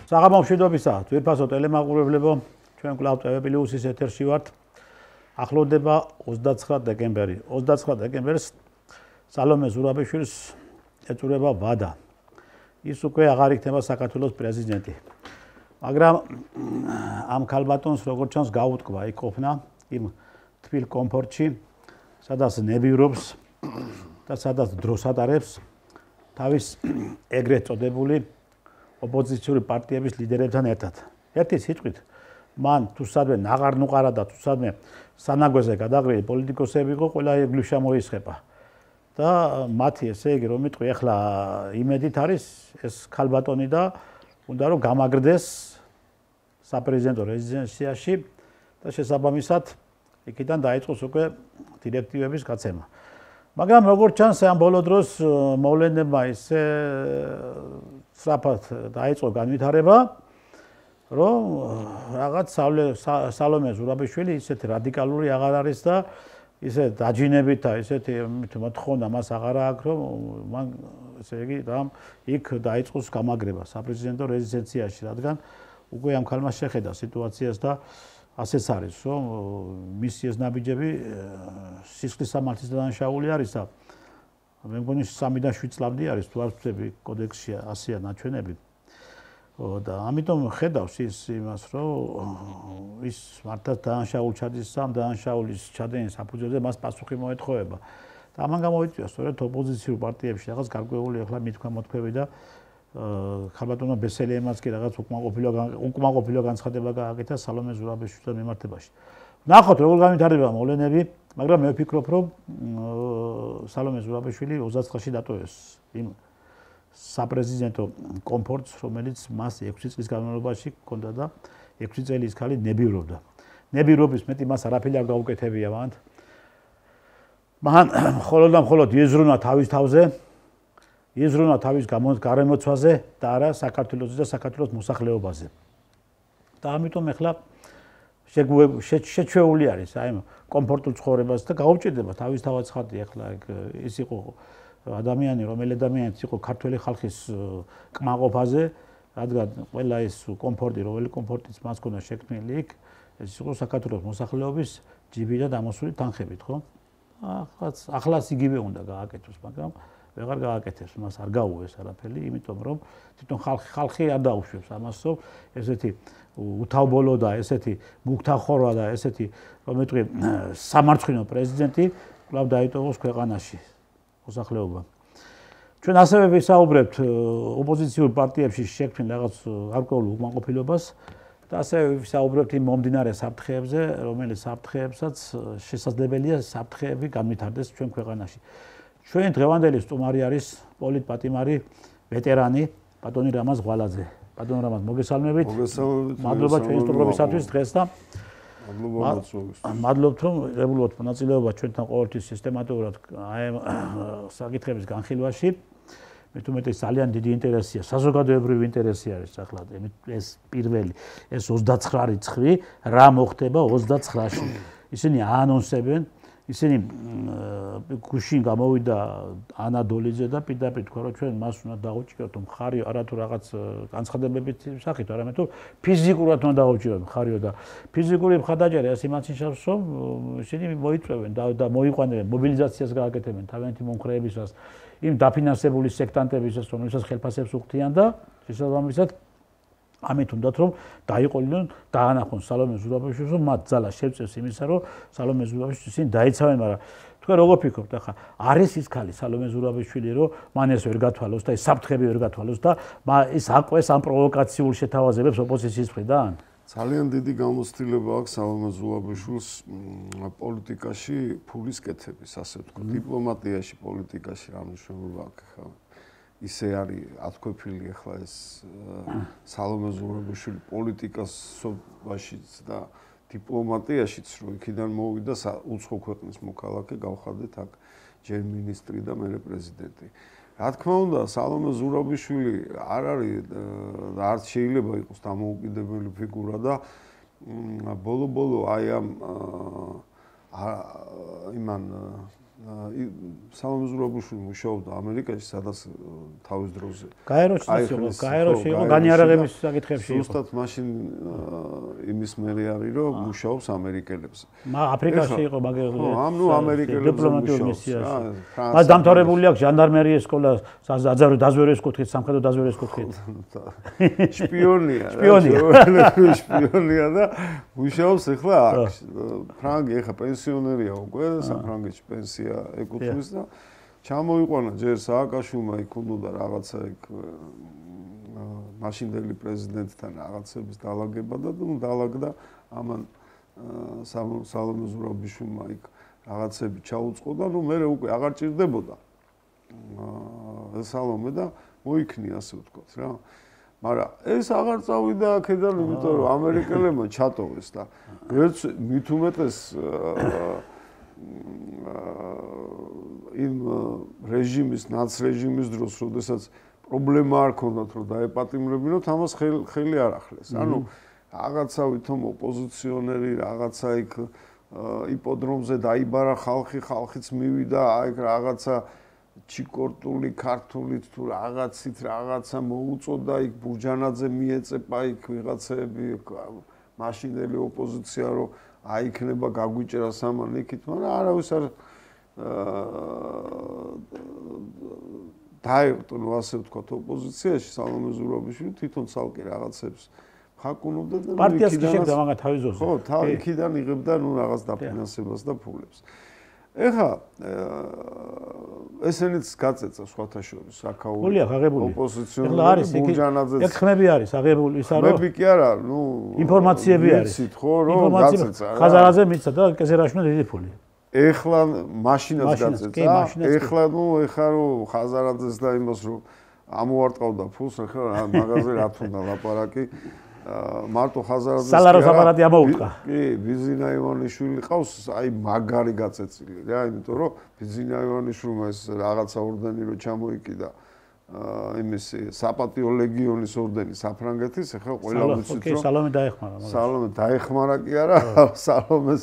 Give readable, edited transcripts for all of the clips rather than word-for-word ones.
საღამომშვიდობისა, ძვირფასო ტელემაყურებლებო, ჩვენ კვლავ TV პლუსის ეთერში ვართ. ახლოვდება 29 დეკემბერი. 29 დეკემბერს სალომე ზურაბიშვილს ეწურება ვადა. ის უკვე აღარ იქნება საქართველოს პრეზიდენტი. მაგრამ ამ ქალბატონს როგორც ჩანს გაუტკბა იქ ყოფნა იმ თბილ კომფორტში, სადაც ნებივრობს და სადაც დროს ატარებს თავის ეგრეთ წოდებული ოპოზიციური პარტიების ლიდერებთან ერთად. ერთი სიტყვით, მან თუ სადმე ნაღარ-ნუყარა და თუ სადმე სანაგვეზე გადაღრილი პოლიტიკოსები იყო, ყველა იგლუშა მოისხება. და მათი ესე იგი რომ იტყვი, ახლა იმედით არის ეს ქალბატონი და უნდა რომ გამაგრდეს საპრეზიდენტო რეზიდენციაში და შესაბამისად იქიდან დაიწყოს უკვე დირექტივების გაცემა. მაგრამ როგორც ჩანს, ამ ბოლო დროს მოვლენებმა ისე სწრაფად დაიწყო განვითარება, რომ რაღაც სალომე ზურაბიშვილი ისეთი რადიკალური აღარ არის და ისე დაჯინებით და ისეთი მოთხოვნა მას აღარ აქვს, რომ მან ესე იგი იქ დაიწყოს გამაგრება საპრეზიდენტო რეზიდენციაში, რადგან უკვე ამ ქალმა შეხედა სიტუაციას და ასეც არის, რომ მისი ეს ნაბიჯები სისხლის სამართლის დანაშაული არის და მე მგონი 3-დან 7 წლამდე არის თუ არ ვთქვი კოდექსში ასეა ნაჩვენები. და ამიტომ ხედავს ის იმას, რომ ის მართლაც დანაშაულ ჩადის სამ დანაშაულის ჩადენის საფუძველზე მას პასუხი მოეთხოვება. და ამან გამოიწვია სწორედ ოპოზიციურ პარტიებში რაღაც გარკვეული ახლა მithქვა-მოთქვევი და ქალბატონო ბესელიემაც კი რაღაც უკმაყოფილო განცხადება გააკეთა სალომე ზურაბიშვილთან მიმართებაში. ნახოთ როგორ განვითარდება მოვლენები, მაგრამ მე ვფიქრობ, რომ სალომე ზურაბიშვილი 29-ში დატოვეს იმ საპრეზიდენტო კომფორტს, რომელიც მას 6 წლის განმავლობაში ჰქონდა და 6 წელი ის ქალი ნებივრობდა. ნებივრობის მეტი მას არაფერი არ გაუკეთებია მან. მან მხოლოდ და მხოლოდ იზრუნა თავის თავზე, იზრუნა თავის გარემოცვაზე და არა საქართველოს და საქართველოს მოსახლეობაზე. და ამიტომ ახლა შეჩვეული არის აი კომფორტულ ცხოვრებას და გაუჭირდება თავისთავად ხარდი ახლა ის იყო ადამიანი, რომელი ადამიანიც იყო ქართველი ხალხის კმაყოფაზე, რადგან ყველა ის კომფორტი, რომელი კომფორტიც მას ჰქონდა შექმნილი იქ, ეს იყო საქართველოს მოსახლეობის ჯიბი და დამოსული თანხებით, ხო? ახლაც იგივე უნდა გააკეთოს, მაგრამ ვეღარ გააკეთებს, მას არ გაუვეს არაფერი, იმიტომ რომ თვითონ ხალხი არ დაუშვებს ამას, რომ ესეთი უთავბოლო და ესეთი მუქთახორვა და ესეთი რომ იტყვი სამარცხვინო პრეზიდენტი კვლავ დაიტოვოს ქვეყანაში. მოსახლეობა. ჩვენ ასევე ვისაუბრებთ ოპოზიციურ პარტიებში შექმნილ რაღაც გარკვეულ უკმაყოფილებას და ასევე ვისაუბრებთ იმ მომდინარე საფრთხეებზე, რომელიც საფრთხეებსაც შესაძლებელია საფრთხეები განვითარდეს ჩვენ ქვეყანაში. ჩვენ დღევანდელი სტუმარი არის პოლიტპატიმარი, ვეტერანი ბატონი რამაზ ღვალაძე. ბატონ რამაზ, მოგესალმებით. მადლობა ჩვენი სტუმრობისათვის დღეს და მადლობთ რომ ღებულობთ მონაწილეობა ჩვენთან ყოველთვის სისტემატურად აი საკითხების განხილვაში. მე თუმეტეს ძალიან დიდი ინტერესია, საზოგადოებრივი ინტერესი არის ახლა ეს პირველი ეს 29 რიცხვი რა მოხდება 29-ში. ისინი აანონსებენ, ისინი გუშინ გამოვიდა ანა დოლიძე და პირდაპირ თქვა რომ ჩვენ მას უნდა დავუჭიროთ მხარი არა თუ რაღაც განცხადებებით სახით, არამედ თუ ფიზიკურად უნდა დავუჭიროთ მხარიო და ფიზიკური მხარდაჭერა ეს იმას ნიშნავს, რომ ისინი მოიწვევენ და მოიყვანებენ მობილიზაციას გააკეთებენ თავიანთი მომხრეებისას, იმ დაფინანსებული სექტანტებისას, რომელსაც ხელფასებს უხდიან და შესაბამისად ამით უნდათ რომ დაიყოლინონ დაანახონ სალომე ზურაბიშვილს, რომ მათ ძალა შეწევს იმისა, რომ სალომე ზურაბიშვილს ისინი დაიცავენ, მაგრამ თქვენ როგორ ფიქრობთ ახლა არის ის ქალი სალომე ზურაბიშვილი, რომ მან ეს ვერ გათვალოს და ეს საფრთხები ვერ გათვალოს და ის აყვეს ამ პროვოკაციულ შეთავაზებებს ოპოზიციის მხრიდან? ძალიან დიდი გამოცდილება აქვს სალომე ზურაბიშვილს პოლიტიკაში ფულის კეთების, ასე ვთქვათ, დიპლომატიაში, პოლიტიკაში რა მნიშვნელობა აქვს ხა? ისე არის ათქვეფილი ახლა ეს სალომე ზურაბიშვილი პოლიტიკაშიც და დიპლომატიაშიც, რომ იქიდან მოვიდა უცხო ქვეყნის მოქალაქე, გავხადეთ აქ ჯერ მინისტრი და მერე პრეზიდენტი. რა თქმა უნდა, სალომე ზურაბიშვილი არ არის და არც შეიძლება იყოს დამოუკიდებელი ფიგურა და ბოლო-ბოლო აი ამ იმან სალომე ზურაბიშვილი მუშაობდა ამერიკაში, სადაც თავის დროზე. გაეროში იყო, განიარაღების საკითხებში იყო. ზუსტად მაშინ იმის მერე არის, რომ მუშაობს ამერიკელებზე. აფრიკაში იყო, მაგრამ ამერიკელებზე დიპლომატიურ მისიაში. მას დამთავრებული აქვს ჟანდარმერიის სკოლა, დაზვერვის კუთხით, სამხედრო დაზვერვის კუთხით. შპიონია და მუშაობს ახლა აქ. ფრანგი ახლა პენსიონერია უკვე, საფრანგეთში პენსია ეკუთვნის და ჩამოიყვანა ჯერ სააკაშვილმა იქ უნდა რაღაცა იქ მაშინდელი პრეზიდენტთან რაღაცების დაალაგება და დაალაგდა ამან სალომე ზურაბიშვილმა იქ რაღაცები ჩაუწყო და მე უკვე აღარ ჭირდებოდა სალომე და მოიქნია ასე ვთქვათ რა მაგრამ ეს აღარ წავიდა აქედან იმიტომ რომ ამერიკელებმა ჩატოვეს და ერთ მით უმეტეს იმ რეჟიმის, ნაცრეჟიმის დროს, როდესაც პრობლემა არ ქონდათ, რომ დაეპატიმრებინოთ, ამას ხელი არ ახლეს. ანუ რაღაცა ვითომ ოპოზიციონერი, რაღაცა იქ იპოდრომზე დაიბარა ხალხი, ხალხიც მივიდა, აი რაღაცა ჩიკორტული, ქართულით თუ რაღაცით რაღაცა მოუწოდა, იქ ბურჯანაძე მიეწეპა, იქ ვიღაცები, მაშინდელი ოპოზიცია, რომ აიქნება გაგვიჭერა სამან იქით, მაგრამ არავის არ დაერტო, ნუ ასე ვთქვათ, ოპოზიციაში სალომე ზურაბიშვილი თვითონ ცალკე რაღაცებს ხაკუნობდა და პარტიას კი შექმნა მაგათ თავის ძროზე. ხო, იქიდან იღებდა ნუ რაღაც დაფინანსებას და ფულებს. ეხლა ესენიც გაწეცა სხვათა შორის აქაური ოპოზიციონერი ბურჯანაძე ეგ ხმები არის აღებული ისა რომ ხმები კი არა ნუ ინფორმაციები არის იცით ხო რომ გაწეცა ხაზარაძე მიცა და კეზერაშვილი დიდი ფული ეხლა მაშინაც გაწეცა ეხლა ნუ ეხლა რომ ხაზარაძეს და იმას რომ ამოვარტყავდა ფულს ეხლა მაღაზია რა თუნდა ლაპარაკი მარტო ხაზარაძეს სალაროს აპარატი ამოუტყა. კი, ბიზინა ივანიშვილი ყავს, აი მაგარი გაწეცილი რა, იმიტომ რომ ბიზინა ივანიშვილმა ეს რაღაცა ორდენი რო ჩამოიკიდა იმის საპატიო ლეგიონის ორდენი საფრანგეთის, ახლა ყველა ვიცით რომ სალომე დაეხმარა მაგას. სალომე დაეხმარა კი არა, სალომეს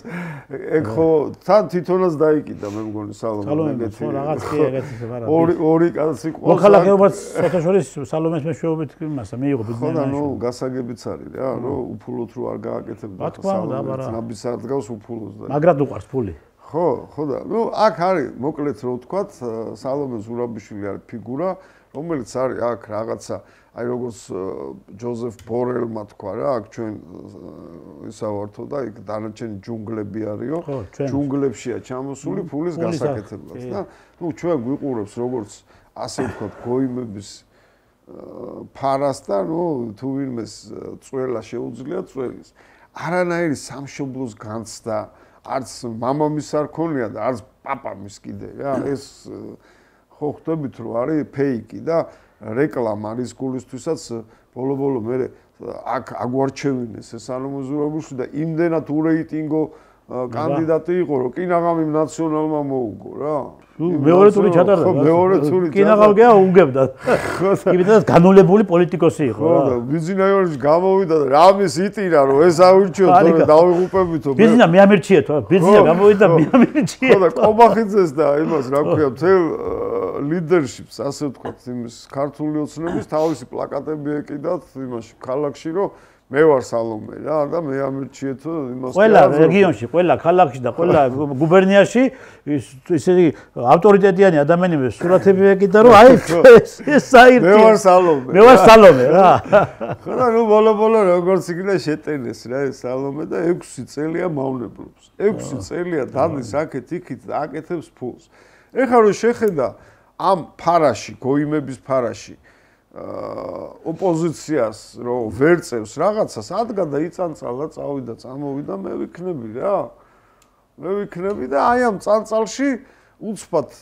ეგ ხო თან თვითონაც დაიკიდა მე მგონი სალომე ეგეთი. ხო რაღაც კი ეგეთი არა. ორი კაცი ყავს. მოხალხეობაც საერთაშორის სალომეს მეშვეობით იმასა მიიღო ბიზნესში. ხო და ნუ გასაგებიც არის რა, რომ უფულოთ რო არ გააკეთებდა სალომეს ნაბისად გავს უფულოს და მაგრად უყარს ფული. ხო, ხო და ნუ აქ არის მოკლედ რო ვთქვათ სალომე ზურაბიშვილი არის ფიგურა რომელიც არის აქ რაღაცა აი როგორც ჯოზეფ ბორელმა თქვა რა აქ ჩვენ ისავართო და იქ დანარჩენი ჯუნგლები არისო ჯუნგლებშია ჩამოსული ფულის გასაკეთებლად და ნუ ჩვენ გვიყურებს როგორც ასე ვთქვათ გოიმების ფარას და ნუ თუ ვინმეს წველა შეუძლია წველის არანაირი სამშობლოს განცდა არც მამამის არ ქონია და არც პაპამის კიდე რა ეს ხო ხვდებით რომ არის ფეიკი და რეკლამა არის გულისთვისაც ბოლო-ბოლო მე აქ აგვარჩევინეს ეს სალომე ზურაბიშვილი და იმდენად ურეიტინგო კანდიდატი იყო რომ კინაღამი ნაციონალმა მოუგო რა მეორე ტური ჩატარდა მეორე ტური კინაღამია უგებდა იმედად განულებული პოლიტიკოსი იყო რა ხო და ბიზინა ივანიშვილი გამოვიდა და რამის იტირა რომ ეს ავირჩიოთ თორე დავიღუპებითო ბიზინა მეამირჩიეთო ბიზინა გამოვიდა მეამირჩიეთო ხო და კობახიძეს და იმას რა ქვია მთელ ლიდერშიპს ასე ვთქვათ იმის ქართული ოცნების თავისი პლაკატები ეკიდათ იმაში ქალაქში რომ მე ვარ სალომე რა და მე ამირჩიეთო იმას ყველა რეგიონში, ყველა ქალაქში და ყველა გუბერნიაში ისეთი ავტორიტეტიანი ადამიანები სურათები ეკიდა რომ აი ეს საერთოდ მე ვარ სალომე. მე ვარ სალომე რა. ხო და ნუ ბოლო-ბოლო როგორც იქნა შეტენეს რა ეს სალომე და 6 წელია მავნებლობს. 6 წელია დადის აქეთ იქით და აკეთებს ფულს. ეხლა რომ შეხედა ამ ფარაში, გოიმების ფარაში ოპოზიციას რომ ვერ წევს რაღაცას ადგა და იწანწალა წავიდა წამოვიდა მე ვიქნები რა მე ვიქნები და აი ამ წანწალში უცბად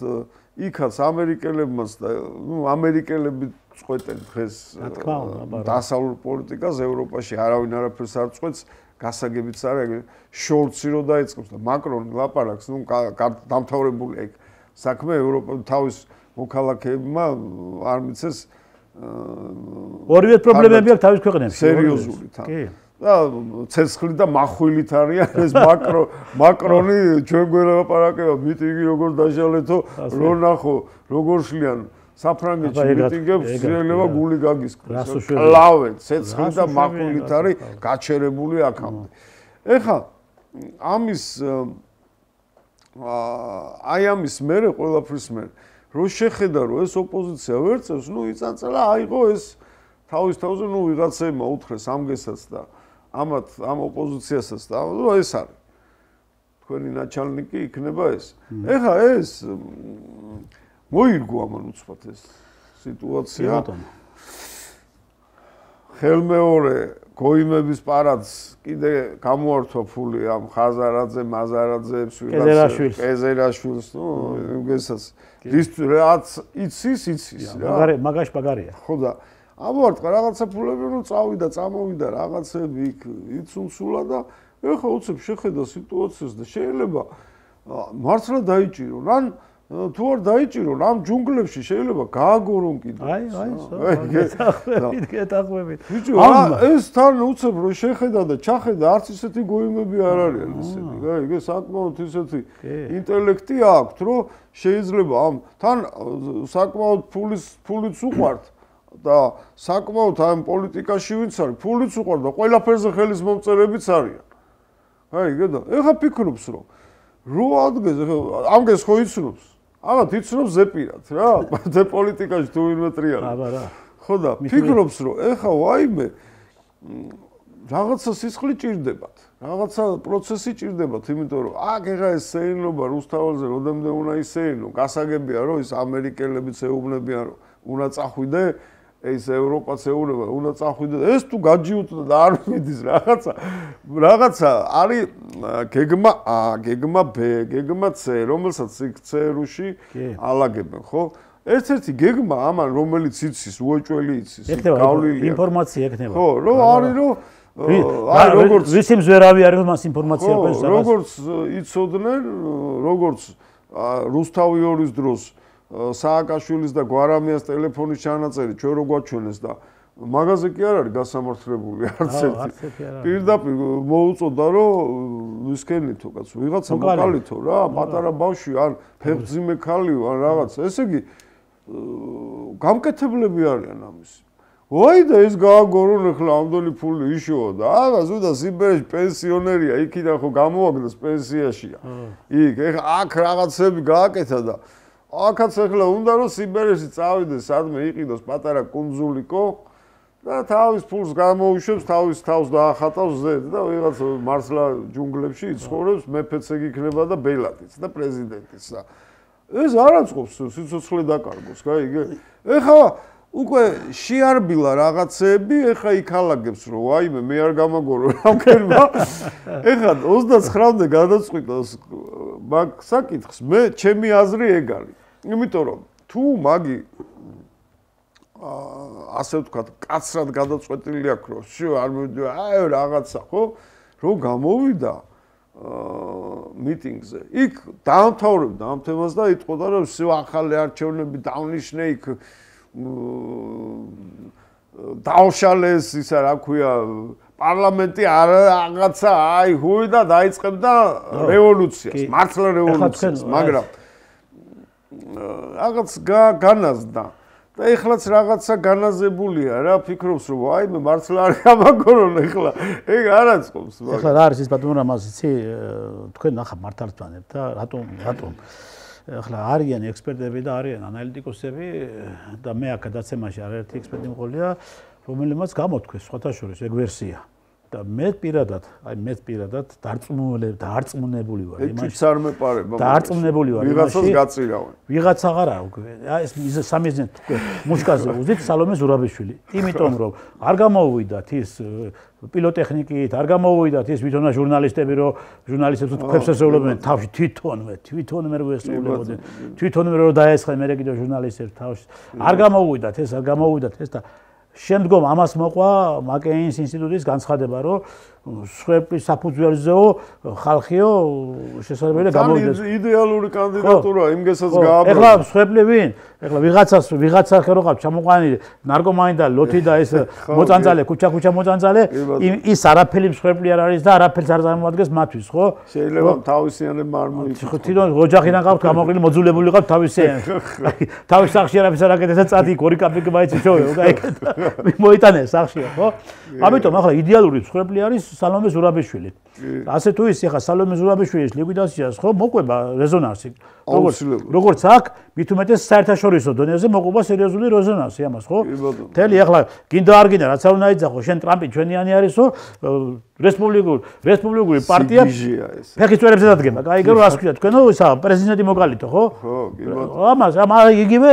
იქაც ამერიკელებმაც და ნუ ამერიკელები წყვეტენ დღეს დასავლურ პოლიტიკას ევროპაში არავინ არაფერს არ წყვეტს გასაგებიც არა შორცი რო დაიწყებს და მაკრონი ლაპარაკს ნუ დამთავრებული ეგ საქმე ევროპა თავის მოქალაქეებმა არ მიცეს ორივე პრობლემები აქვს თავის ქვეყნებში სერიოზული თან. და ცეცხლი და მახვილით არიან ეს მაკრონი ჩვენ გველაპარაკება მიტინგი როგორ დაჟალეთო რო ნახო როგორ შლიან საფრანგეთში მიტინგებს შეიძლება გული გაგისკრეს კლავენ ცეცხლი და მახვილით არის გაჩერებული აქამდე ეხლა ამის ამის მერე ყველაფრის მერე რო შეხედა რომ ეს ოპოზიცია ვერწევს ნუ იწაწელა აიღო ეს თავის თავზე ნუ ვიღაცებმა უთხრეს ამგესაც და ამ ოპოზიციასაც და ეს არის თქვენი ნაჩალნიკი იქნება ეს ეხლა ეს მოირგო ამან უცბად ეს სიტუაცია ხელმეორე გოიმების პარადს კიდე გამოართვა ფული ამ ხაზარაძე მაზარაძეებს კეზერაშვილს ნუ იმგესაც რაც იცის რა მაგარია ხო და ამოვარტყა რაღაცა ფულები რომ წავიდა წამოვიდა რაღაცები იქ იცუნცულა და ეხლა უცებ შეხედა სიტუაციას და შეიძლება მართლა დაიჭირონ ან თუ არ დაიჭირონ ამ ჯუნგლებში შეიძლება გააგორონ კიდე გეტახვებით ეს თან უცებ რომ შეხედა და ჩახედა არც ისეთი გოიმები არ არიან ისეთი ეგ საკმაოდ ისეთი ინტელექტი აქვს რომ შეიძლება ამ თან საკმაოდ ფულიც უყვართ და საკმაოდ ამ პოლიტიკაში ვინც არის ფულიც უყვართ და ყველაფერზე ხელის მომწერებიც არიან გაიგე ეხლა ფიქრობს რომ რო ადგეს ამგეს ხო იცნობს აღარ იცნობს ზეპირად რა ზე პოლიტიკაში თუ ვინმე ტრიალებს აბა რა ხო და ფიქრობს რომ ეხლა ვაიმე რაღაცა სისხლი ჭირდებათ რაღაცა პროცესი ჭირდებათ იმიტომ რომ აქ ეხლა ეს სეინობა რუსთაველზე როდემდე უნდა ისეინო გასაგებია რომ ის ამერიკელებიც ეუბნებიან რომ უნდა წახვიდე ეს ევროპაც ეუბნება უნდა წახვიდე ეს თუ გაჯიუტდა და არ მიდის რაღაცა არის გეგმა B გეგმა C რომელსაც C-ში ალაგებენ ხო ერთ-ერთი გეგმა ამან რომელიც იცის უეჭველი იცის გავლილი ინფორმაცია ექნება ხო რომ არის რომ აი როგორც ვისიმს ვერავი არის რომ მას ინფორმაცია აქვს როგორც იცოდნენ როგორც რუსთავი ორის დროს სააკაშვილის და გვარამიას ტელეფონის ჩანაწერი ჩვენ რო გვაჩვენეს და მაგაზე კი არ არის გასამართლებული არც ერთი პირდაპირ მოუწოდა რომ ვისკენითო კაც ვიღაცა მოკალითო რა პატარა ბავშვი ან ფეხძიმე ქალიო ან რაღაც ესე იგი გამკეთებლები არიან ამის ვაი და ეს გააგორონ ახლა ამდენი ფული იშოვა და აღა ზუდა სიბერეში პენსიონერია იქიდან ხო გამოაგდეს პენსიაშია იქ ეხლა აქ რაღაცები გააკეთა და აქაც ახლა უნდა რომ სიბერეში წავიდეს სადმე იყიდოს პატარა კუნძულიკო და თავის ფულს გამოუშვებს თავის თავს დაახატავს ზედ და ვიღაც მართლა ჯუნგლებში იცხოვრებს მეფეც ეგ იქნება და ბელადიც და პრეზიდენტიც და ეს არ აწყობს სიცოცხლე დაკარგოს გაიგე ეხლა უკვე შეარბილა რაღაცები ეხლა იქალაგებს რომ ვაიმე მე არ გამაგორო რამქერმა ეხლა 29-მდე გადაწყვიტა მაგ საკითხს მე ჩემი აზრი ეგ არის იმიტომ რომ თუ მაგი ასე ვთქვათ კაცრად გადაწყვეტილი აქვს რომ შე არ მივიდა აი რაღაცა ხო რომ გამოვიდა მიტინგზე იქ დაამთავრებდა ამ თემას და იტყოდა რომ შე ახალი არჩევნები დავნიშნე იქ დავშალეს ისა რა ქვია პარლამენტი რაღაცა აი ჰუი და დაიწყებდა რევოლუციას მართლა რევოლუციას მაგრამ რაღაც განაზდა და ეხლაც რაღაცა განაზებულია რა ფიქრობს რომ აი მე მართლა არ გამაგორონ ეხლა ეგ არ აწყობს ეხლა რა არის ის ბატონო რამაზ იცი თქვენ ახლა მართალს ვთანებთ და რატომ ახლა არიან ექსპერტები და არიან ანალიტიკოსები და მე აქ გადაცემაში არაერთი ექსპერტი მყოლია რომელმაც გამოთქვეს სხვათა შორის ეგ ვერსია და მე პირადად დარწმუნებული ვარ იმაში არ მეპარება დარწმუნებული ვარ ვიღაცას გაწირავენ ვიღაც აღარა აი ეს სამიზნე თქვენ მუშკაზე უზით სალომე ზურაბიშვილი იმიტომ რომ არ გამოუვიდათ ის პილოტექნიკით არ გამოუვიდათ ის ვითონა ჟურნალისტები რომ ჟურნალისტებს თქვენს ესწავლებენ თავში თვითონვე რო ესწავლებოდნენ თვითონვე რო დაესხნენ მე კიდევ ჟურნალისტებს თავში არ გამოუვიდათ ეს და შემდგომ ამას მოყვა მაკეინის ინსტიტუტის განცხადება, რომ სხვების საფუძველზეო ხალხიო შესაძლებელია გამოვიდეს. იდეალური კანდიდატურა იმგესაც გააბრალეს. ეხლა სხვები ვინ? ეხლა ვიღაცა ხე რო ყავს ჩამოყვანილი ნარკომანი და ლოთი და ეს მოწანწალე, ქუჩა მოწანწალე, ის არაფერი სხვები არ არის და არაფერს არ წარმოადგენს მათთვის, ხო? შეიძლება თავისიანები მარმული იყო. თვითონ ოჯახიდან ყავთ გამოყრილი, მოძულებული ყავთ თავისიანები. თავის სახლში არაფერს არ აკეთებს და წადი ორი კაპიკი მაიცი შოვეო და ეკეთ. მოიტანე სახლშია, ხო? ამიტომ ახლა იდეალური სხვები არის სალომე ზურაბიშვილი. ასე თუ ის ახლა სალომე ზურაბიშვილის ლიკვიდაციას ხო მოყვება რეზონანსი. როგორც აქ მით უმეტეს საერთაშორისო დონეზე მოყვება სერიოზული რეზონანსი ამას, ხო? მთელი ახლა გინდა არ გინდა რაც არ უნდა იძახო, შენ ტრამპი ჩვენიანი არისო, რესპუბლიკური პარტია ფეხის წვერებზე დადგება. კაი, გერო რას ქვია თქვენო ისა პრეზიდენტი მოგალითო, ხო? ხო, კი ბატონო. ამას იგივე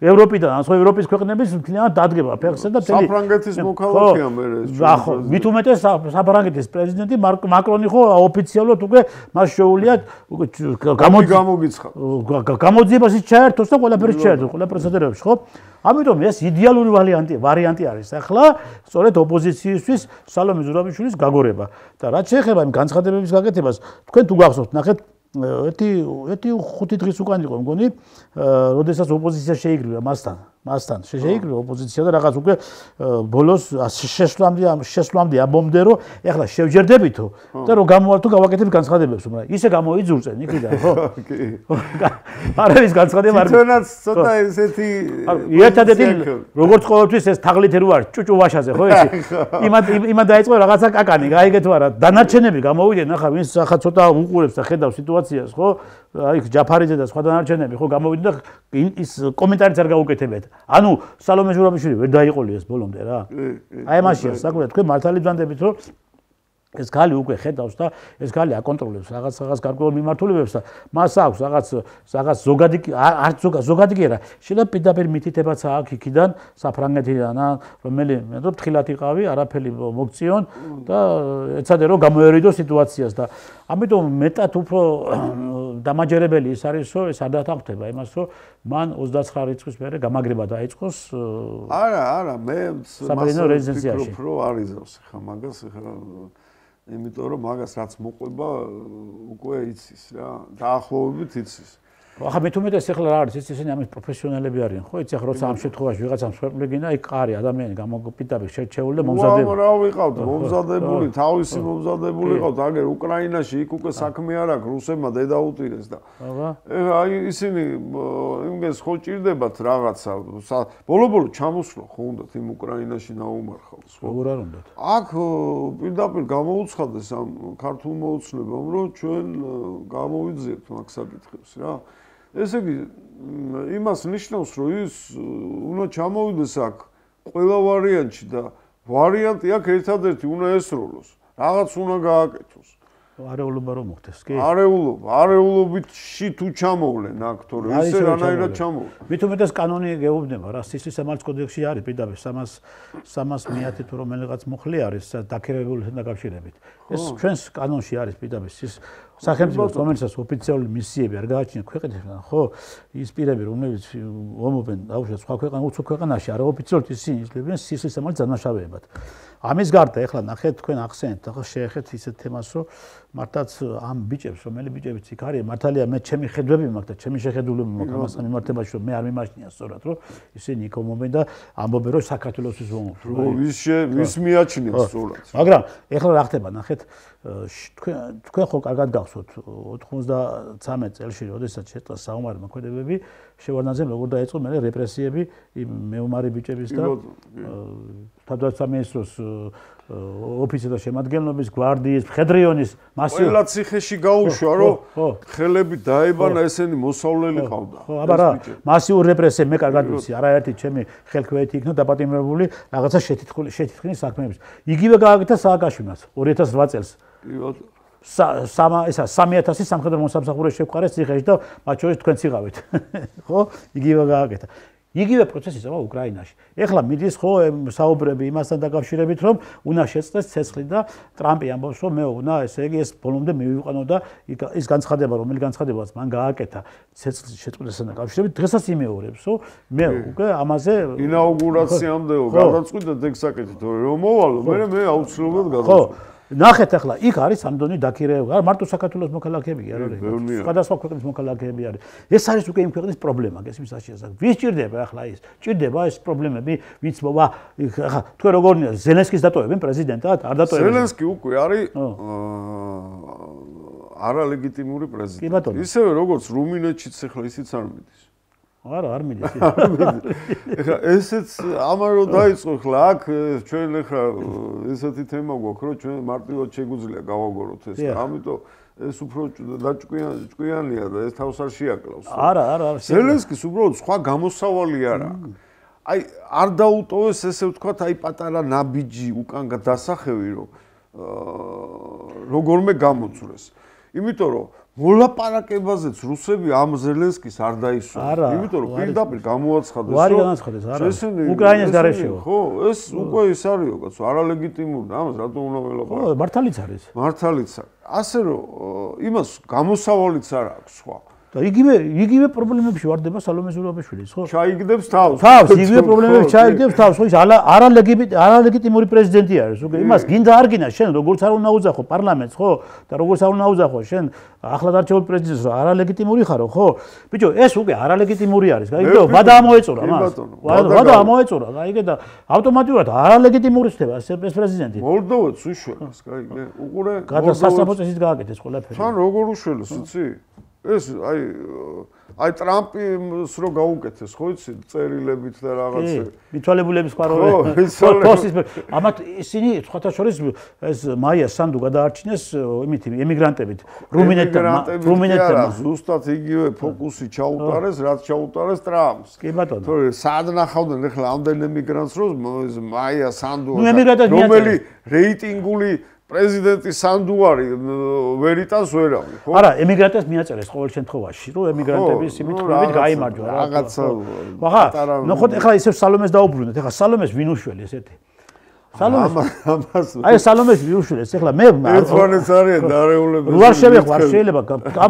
ევროპიდან, სხვა ევროპის ქვეყნების მთლიანად დადგება ფეხსა და მთელი საფრანგეთის მოქალაქეა მე ეს. ხო, მით უმეტეს საფრანგეთის პრეზიდენტი მაკრონი ხო ოფიციალურად უკვე მას შეუულია გამოძიებას ჩაერთოს და ყველაფერს ჩაერთოს, ყველა პროცედურებში, ხო? ამიტომ ეს იდეალური ვარიანტი არის ახლა სწორედ ოპოზიციისთვის სალომე ზურაბიშვილის გაგორება. და რაც შეეხება იმ განცხადებების გაკეთებას, თქვენ თუ გახსოვთ, ნახეთ ერთი 5 დღის უკან იყო მგონი, როდესაც ოპოზიცია შეიკრიბა მასთან შეიკრიბა ოპოზიცია და რაღაც უკვე ბოლოს შესვლამდე ამბობდნენ, რომ ეხლა შევჯერდებითო და რომ გამოვალთო გავაკეთებ განცხადებებს, მაგრამ ისე გამოიძურწენ იქიდან, ხო? კი. არავის განცხადება არ თვითონაც ცოტა ესეთი ერთადერთი როგორც ყოველთვის ეს თაღლითი რო არის ჭუჭუ ვაშაზე, ხო ისი? იმან დაიწყო რაღაცა კაკანი, გაიგეთ ვარა. დანარჩენები გამოვიდნენ, ახლა ვინც ახლა ცოტა უყურებს და ხედავს სიტუაციას, ხო? აი ჯაფარიძე და სხვა დანარჩენები ხო გამოვიდნენ და ის კომენტარიც არ გაუკეთებიათ. ანუ სალომე ზურაბიშვილი ვერ დაიყოლიეს ბოლომდე რა. აი ამაშია საქმე, თქვენ მართალი ვდანდებით, რომ ეს გალი უკვე ხედავს და ეს გალი აკონტროლებს რაღაც გარკვეულ მიმართულებებს და მას აქვს რაღაც ზოგადი კი არა, შეიძლება პირდაპირ მითითებაც აქვს იქიდან საფრანგეთიდან, რომელი მე რომ თხილად იყავი, არაფერი მოგწიონ და ეცადე რომ გამოერიდო სიტუაციას და ამიტომ მეტად უფრო დამაჯერებელი ის არის, რომ ეს არ დათანხმდება იმას, რომ მან 29 რიცხვის მერე გამაგრება დაიწყოს. არა, მე საბინო რეზიდენციაში. რო არიზავს ხა მაგას ხა იმიტომ რომ მაგას რაც მოყვება უკვე იცის რა დაახლოებით იცის. ახლა მე თუმეტ ეს ახლა რა არის ისინი ამის პროფესიონალები არიან ხო იცი ახლა როცა ამ შემთხვევაში ვიღაცამ სვერპლი გინდა იქ ყარი ადამიანი გამოგპიტაბი შეჩეული და მომზადებული. რა ვიყავთ მომზადებული თავისი მომზადებული ყავთ აგერ უკრაინაში იქ უკვე საქმე არ აქვს რუსებმა დედაუტირეს და ეხლა აი ისინი იმგეს ხო ჭირდებათ რაღაცა ბოლო ჩამოსვლა ხო უნდათ იმ უკრაინაში ნაუმარხავს ხო როგორ არ უნდათ აქ პირდაპირ გამოუცხადეს ამ ქართულ მოუცნებამ რომ ჩვენ გამოვიძიებთ მაგ საკითხებს რა ესე იგი იმას ნიშნავს რომ ის უნდა ჩამოვიდეს აქ ყველა ვარიანტში და ვარიანტი აქ ერთადერთი უნდა ესროლოს რაღაც უნდა გააკეთოს არეულობა რომ მოხდეს კი არეულობითში თუ ჩამოვლენ აქ თორე ისე რანაირად ჩამოვლენ მით უმეტეს კანონი გეუბნება რა სისხლის სამართლის კოდექსში არის პირდაპირ 300 თუ რომელიღაც მუხლი არის დაქირავებულთან დაკავშირებით ეს ჩვენს კანონში არის პირდაპირ სახელმწიფოს რომელსაც ოფიციალური მისიები არ გააჩნიათ ქვეყნებთან ხო ის პირები რომლებიც ომობენ დაუშვათ სხვა ქვეყანაში არაოფიციალურად ისინი იძლევიან სისხლის სამართლის დანაშაულებად ამის გარდა ეხლა ნახეთ თქვენ ახსენეთ ახლა შეეხეთ ისეთ თემას რომ მართლაც ამ ბიჭებს რომელი ბიჭებიც იქ არის მართალია მე ჩემი ხედვები მაქვს და ჩემი შეხედულები მაქვს ამასთან მიმართებაში რომ მე არ მიმაჩნია სწორად რომ ისინი იქ ომობენ და ამბობენ რომ საქართველოსთვის ომობთ ვის მიაჩნია სწორად მაგრამ ეხლა რა ხდება ნახეთ თქვენ ხო კარგად გახსოვთ 93 წელს როდესაც შეწყდა საომარი მოქმედებები შევარდნაძემ როგორ დაიწყო მე რეპრესიები იმ მეომარი ბიჭების და თავდაცვის ოფისის და შემადგენლობის გვარდიის მხედრიონის მასიურ ყველა ციხეში გაუშვა რომ ხელები დაებანა ესენი მოსავლელი ყავდა ხო აბა რა მასიურ რეპრესიებს მე კარგად ვიცი არაერთი ჩემი ხელქვეითი იქნა დაპატიმრებული რაღაცა შეთითხნის საქმეების იგივე გააკეთა სააკაშვილმაც 2008 წელს 3000 სამხედრო მოსამსახურე შევყარეს ციხეში და მათ შორის თქვენც იყავით ხო იგივე გააკეთა იგივე პროცესი წავა უკრაინაში. ეხლა მიდის ხო საუბრები იმასთან დაკავშირებით, რომ უნდა შეწყდეს ცეცხლი და ტრამპი ამბობს, რომ მე უნდა ესე იგი ეს ბოლომდე მივიყვანო და ის განცხადება, რომელი განცხადებაც მან გააკეთა ცეცხლის შეწყვილასთან დაკავშირებით, დღესაც იმეორებს, რომ მე უკვე ამაზე ინაუგურაციამდეო გადაწყვიტეთ ეგ საკითხი, რომ მოვალო, მე აუცილებლად გადავწყვეტ. ხო, ნახეთ ახლა, იქ არის ამდენი დაქირავება, არ მარტო საქართველოს მოქალაქეები არ არის, სხვადასხვა ქვეყნის მოქალაქეები არის. ეს არის უკვე იმ ქვეყნის პრობლემა, გესმის ასეა. ვის ჭირდება ახლა ის? ჭირდება ეს პრობლემები, ვინც მოვა, ახლა თქვენ როგორ ზელენსკის დატოვებენ პრეზიდენტად? არ დატოვებენ. ზელენსკი უკვე არის არალეგიტიმური პრეზიდენტი. ისევე როგორც რუმინეთშიც ახლა ისიც არ მიდის. არა, არ მიდის. ეხლა ესეც ამან რო დაიწყო ხლა აქ ჩვენ ეხლა ესეთი თემა გვაქვს რომ ჩვენ მარტივად შეგვიძლია გავაგოროთ ეს და ამიტომ ეს უფრო ჭკვიანია და ეს თავს არ შეაკლავს. არა. ზელენსკის უბრალოდ სხვა გამოსავალი არ აქვს. აი არ დაუტოვეს ესე ვთქვათ აი პატარა ნაბიჯი უკან დასახევი რომ როგორმე გამოწვრეს. იმიტომ რომ მოლაპარაკებაზეც რუსები ამ ზელენსკის არ დაისვენ. იმიტომ რომ პირდაპირ გამოაცხადეს, რომ არ განაცხადეს, არა. უკრაინის გარეშეო. ხო, ეს უკვე ის არისო, კაცო, არალეგიტიმური და ამას რატომ უნდა ველაპარაკო? ხო, მართალიც არის. მართალიც არის. ასე რომ იმას გამოსავალიც არ აქვს სხვა. და იგივე პრობლემებში ვარდება სალომე ზურაბაშვილიც, ხო? ჩაიგდებს თავს. იგივე პრობლემებში ჩაიგდებს თავს, ხო? ის არალეგიტიმური პრეზიდენტი არის. უკვე იმას გინდა არ გინდა შენ როგორც არ უნდა უძახო პარლამენტს, ხო? და როგორც არ უნდა უძახო შენ ახლად არჩეულ პრეზიდენტს, რომ არალეგიტიმური ხარო, ხო? ბიჭო, ეს უკვე არალეგიტიმური არის. გაიგე, ვადა ამოეწურა მას. ვადა ამოეწურა, გაიგე და ავტომატურად არალეგიტიმური ხდება ეს პრეზიდენტი. მოლდოვაც უშველეს, გაიგე. უყურე გადასასწრაფო წესით გააკეთეს ყველაფერი. თან როგორ უშველეს, იცი? ეს აი ტრამპის რო გაუკეთეს ხო იცი წერილებით და რაღაცე მიცვალებულების ხარო ამათ ისინი სხვათა შორის ეს მაია სანდუ გადაარჩინეს იმით ემიგრანტებით რუმინეთთან ზუსტად იგივე ფოკუსი ჩაუტარეს რაც ჩაუტარეს ტრამპს კი ბატონო თორე სად ნახავდნენ ახლა ამდენ ემიგრანტს რო მაია სანდუ რომელი რეიტინგული პრეზიდენტი სანდუარი ვერიტას ვერავი, ხო? არა, ემიგრანტებს მიაწერეს ყოველ შემთხვევაში, რომ ემიგრანტების იმითებით გაიმარჯვა რა. რაღაცა. ახლა, ნუ ხო ახლა ისევ სალომეს დაუბრუნდეთ. ახლა სალომეს ვინ უშველეს ესეთი? აი სალომეს ვინ უშველეს? ახლა მე ერთმანეთს არიან დარეულები. რუარ შევეხوار შეიძლება.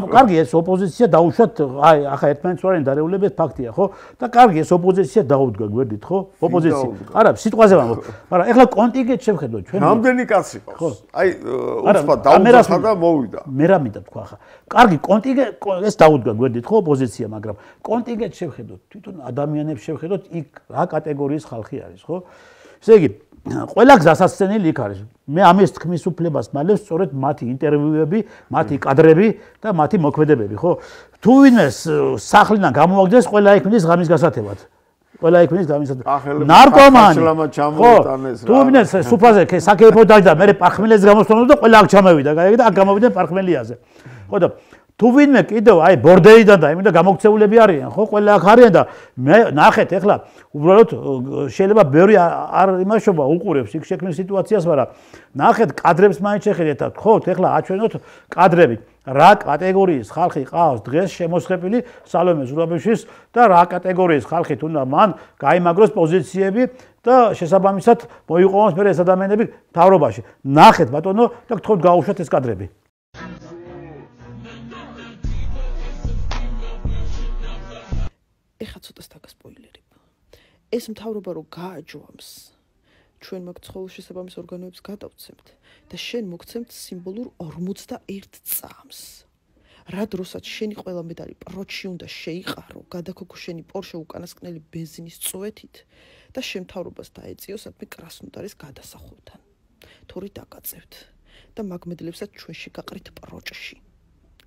კარგი ეს ოპოზიცია დაუშვათ, აი ახლა ერთმანეთს ვარიან დარეულები ეს ფაქტია, ხო? და კარგი ეს ოპოზიცია დაუდგა გვერდით, ხო? ოპოზიცია. არა, სიტყვაზე ვამბობ. მაგრამ ახლა კონტინგენტ შევხედოთ ჩვენ. რამდენი კაცი ყავს? აი უცბად დაუძახა და მოვიდა. მე რა მინდა თქვა ახლა. კარგი კონტინგენტ ეს დაუდგა გვერდით, ხო, ოპოზიცია, მაგრამ კონტინგენტ შევხედოთ, თვითონ ადამიანებს შევხედოთ, იქ რა კატეგორიის ხალხი არის, ხო? ესე იგი ყველა გზასაცდენილი იქ არის. მე ამის თქმის უფლებას მალევ სწორედ მათი ინტერვიუები, მათი კადრები და მათი მოქმედებები, ხო? თუ ვინმეს სახლიდან გამოაგდეს, ყველა იქ მიდის ღამის გასათებად. ყველა იქ მიდის ღამის გასათებად. ნარკომანი. ხო, თუ ვინმეს სუფაზე საკეიფო დაჭდა, მე პარხმელეს გამოსვენო და ყველა აქ ჩამოვიდა, გაიგე და აქ გამოვიდნენ პარხმელიაზე. ხო და თუ ვინმე კიდევ აი ბორდერიდან და იმით და გამოქცეულები არიან, ხო, ყველა აქ არიან და მე ნახეთ ახლა უბრალოდ შეიძლება ბევრი არ იმაშობა უყურებს იქ შექმნილ სიტუაციას, მაგრამ ნახეთ კადრებს მაინც შეხედეთ, ხო, ახლა აჩვენოთ კადრები, რა კატეგორიის ხალხი ყავს დღეს შემოსხებილი სალომე ზურაბაშვილის და რა კატეგორიის ხალხი თუნდა მან გაიმაგროს პოზიციები და შესაბამისად მოიყვანოს მე ეს ადამიანები მთავრობაში. ნახეთ ბატონო და გთხოვთ გაუშვათ ეს კადრები. ეხა ცოტას დაგასპოილერებ. ეს მთავრობა რო გააჯვამს, ჩვენ მაგ ცხოველ შესაბამის ორგანოებს გადავცემთ და შენ მოგცემთ სიმბოლურ 41 წამს. რა დროსაც შენი ყველა მედალი პროჩი უნდა შეიყარო, გადაქოქო შენი პორშე უკანასკნელი ბენზინის წვეთით და შენ მთავრობას დაეწიო სადმე კრასნოდარის გადასახვევთან. თორე დაგაწევთ და მაგ მედლებსაც ჩვენ შეგაყრით პროჭში.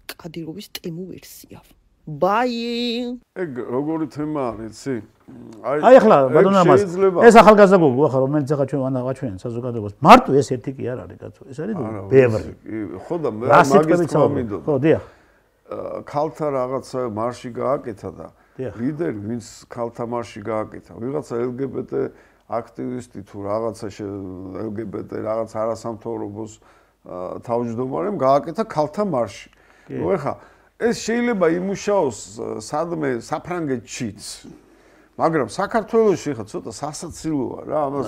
კადიროვის ტემუ ვერსია. Bye. ეგ როგორი თემა არის, იცი? აი ახლა ბატონო ამას ეს ახალგაზრდა გოგო ახლა რომელიც ახლა ჩვენ ვაჩვენებთ საზოგადოებას. მარტო ეს ერთი კი არ არის, კაცო. ეს არის ბევრი. ხო და მე მაგის თქმა მინდოდა. ხო, დიახ. ქალთა რაღაცა მარში გააკეთა და ლიდერი ვინც ქალთა მარში გააკეთა, ვიღაცა LGBT აქტივისტი თუ რაღაცა LGBT რაღაც არასამთავრობოს თავმჯდომარემ გააკეთა ქალთა მარში. ნუ ეხა ეს შეიძლება იმუშაოს სადმე საფრანგეთშიც. მაგრამ საქართველოში ხა ცოტა სასაცილოა რა, ამას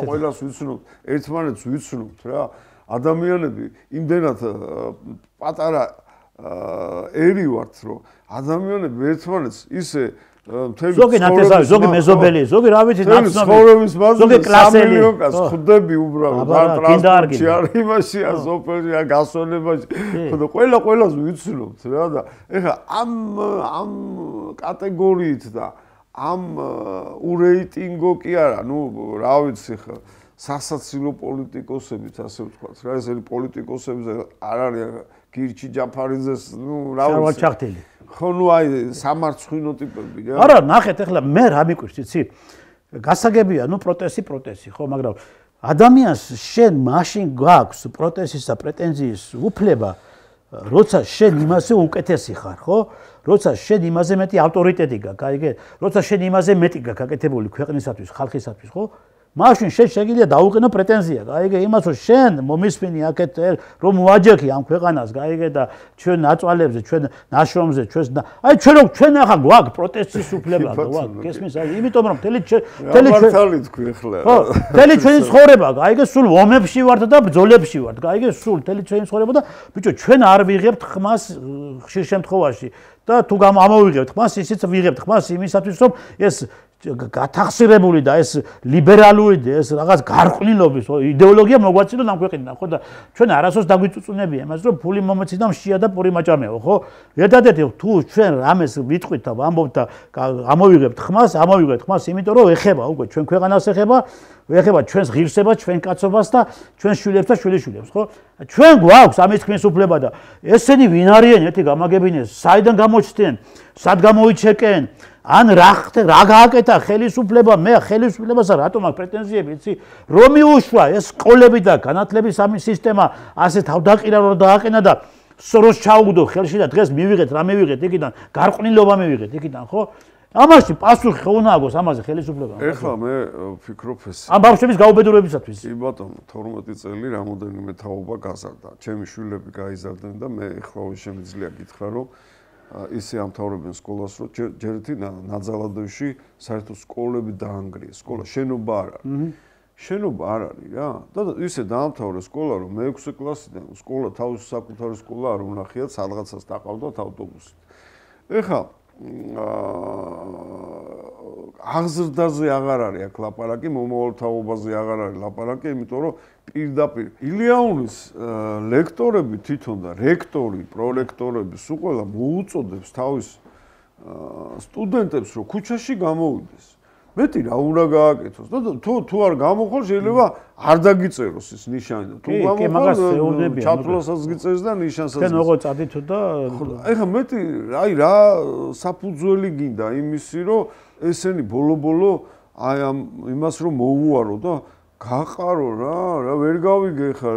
ყველას ვიცნობთ, ერთმანეთს ვიცნობთ რა. ადამიანები იმდენად პატარა ერი ვართ, რომ ადამიანები ერთმანეთს ისე ზოგი ნათესავი, ზოგი მეზობელი, ზოგი რა ვიცი ნაცნობი, ზოგი კლასელი. 3 მილიონს ხვდები უბრალოდ ტრანსპორტში არ იმაში, სოფელში, გასვენებაში. ხოდა ყველას ვიცნობთ რა და ეხლა ამ კატეგორიით და ამ ურეიტინგო კი არა, ნუ რა ვიცი ხა სასაცილო პოლიტიკოსებით ასე ვთქვათ რა, ესენი პოლიტიკოსებზე არ არის გირჩი ჯაფარიძეს, ნუ რა ვიცი. ხო ნუ აი სამარცხვინო ტიპები რა. არა, ნახეთ ახლა მე რა მიკვირს, იცი? გასაგებია, ნუ პროტესტი, ხო, მაგრამ ადამიანს შენ მაშინ გაქვს პროტესტისა პრეტენზიის უფლება, როცა შენ იმაზე უკეთესი ხარ, ხო? როცა შენ იმაზე მეტი ავტორიტეტი გაქვს, აიგე? როცა შენ იმაზე მეტი გაქვს გაკეთებული ქვეყნისათვის, ხალხისათვის, ხო? მაშინ შენ შეგიძლია დაუყენო პრეტენზია, გაიგე, იმას რომ შენ მომისმინი აქეთ რომ მოაჯექი ამ ქვეყანას, გაიგე და ჩვენ ნაწვალებზე, ჩვენ ნაშრომზე, ჩვენ ახლა გვაქვს პროტესტის უფლება, გვაქვს, გესმის, იმიტომ რომ მთელი ჩვენი ცხოვრება, გაიგე, სულ ომებში ვართ და ბრძოლებში ვართ, გაიგე, სულ მთელი ჩვენი ცხოვრება და ბიჭო, ჩვენ არ ვიღებთ ხმას ხშირ შემთხვევაში და თუ ამოვიღებთ ხმას, ისიც ვიღებთ ხმას იმისათვის, რომ ეს გათახსირებული და ეს ლიბერალური და ეს რაღაც გარყვნილობის იდეოლოგია მოგვაწილონ ამ ქვეყნიდან, ხო და ჩვენ არასოდეს დაგვიწუწუნებია იმას, რომ ფული მომეცი და მშია და პური მაჭამეო, ხო? ერთადერთი თუ ჩვენ რამეს ვიტყვით და ვამბობთ და ამოვიღებთ ხმას, იმიტომ რომ ეხება უკვე ჩვენ ქვეყანას ეხება ჩვენს ღირსებას, ჩვენ კაცობას და ჩვენ შვილებს და შვილიშვილებს, ხო? ჩვენ გვაქვს ამის თქმის უფლება და ესენი ვინ არიან ერთი გამაგებინეს, საიდან გამოჩნდნენ, სად გამოიჩეკენ ან რა გააკეთა ხელისუფლება, მე ხელისუფლებასა რატომ აქვს პრეტენზიები, იცი? რომ მიუშვა ეს სკოლები და განათლების ამის სისტემა ასე თავდაყირა რომ დააყენა და სოროს ჩაუგდო ხელში და დღეს მივიღეთ, რა მივიღეთ იქიდან, გარყვნილობა მივიღეთ იქიდან, ხო? ამაში პასუხი ხო უნდა აგოს ამაზე ხელისუფლებამ. ეხლა მე ვფიქრობ ეს. ამ ბავშვების გაუბედურებისათვის. კი ბატონო, 12 წელი რამოდენიმე თაობა გაზარდა. ჩემი შვილები გაიზარდნენ და მე ეხლა შემიძლია გითხრა რომ ისე ამთავრებენ სკოლას, რომ ჯერეთი ნაძალადევში საერთოდ სკოლები დაანგრიეს, სკოლა შენობა არ არის. შენობა არ არის რა. და ისე დაამთავრე სკოლა, რომ მე-6 კლასიდან სკოლა თავისი საკუთარი სკოლა არ უნახიათ, სადღაცას დაყავდათ ავტობუსით. ეხლა აღზრდაზე აღარ არის აქ ლაპარაკი, მომავალ თაობაზე აღარ არის ლაპარაკი, იმიტომ რომ პირდაპირ ილიაუნის ლექტორები თვითონ და რექტორი, პროლექტორები სულ ყველა მოუწოდებს თავის სტუდენტებს, რომ ქუჩაში გამოვიდეს. მეტი რა უნდა გააკეთოს და თუ არ გამოხვალ შეიძლება არ დაგიწეროს ეს ნიშანი და თუ გამოხვალ ჩათვლასაც გიწერს და ნიშანსაც ჩვენ ოღონდ წადითო და ეხლა მეტი აი რა საფუძველი გინდა იმისი რომ ესენი ბოლო აი ამ იმას რომ მოუარო და გაყარო რა ვერ გავიგე ხა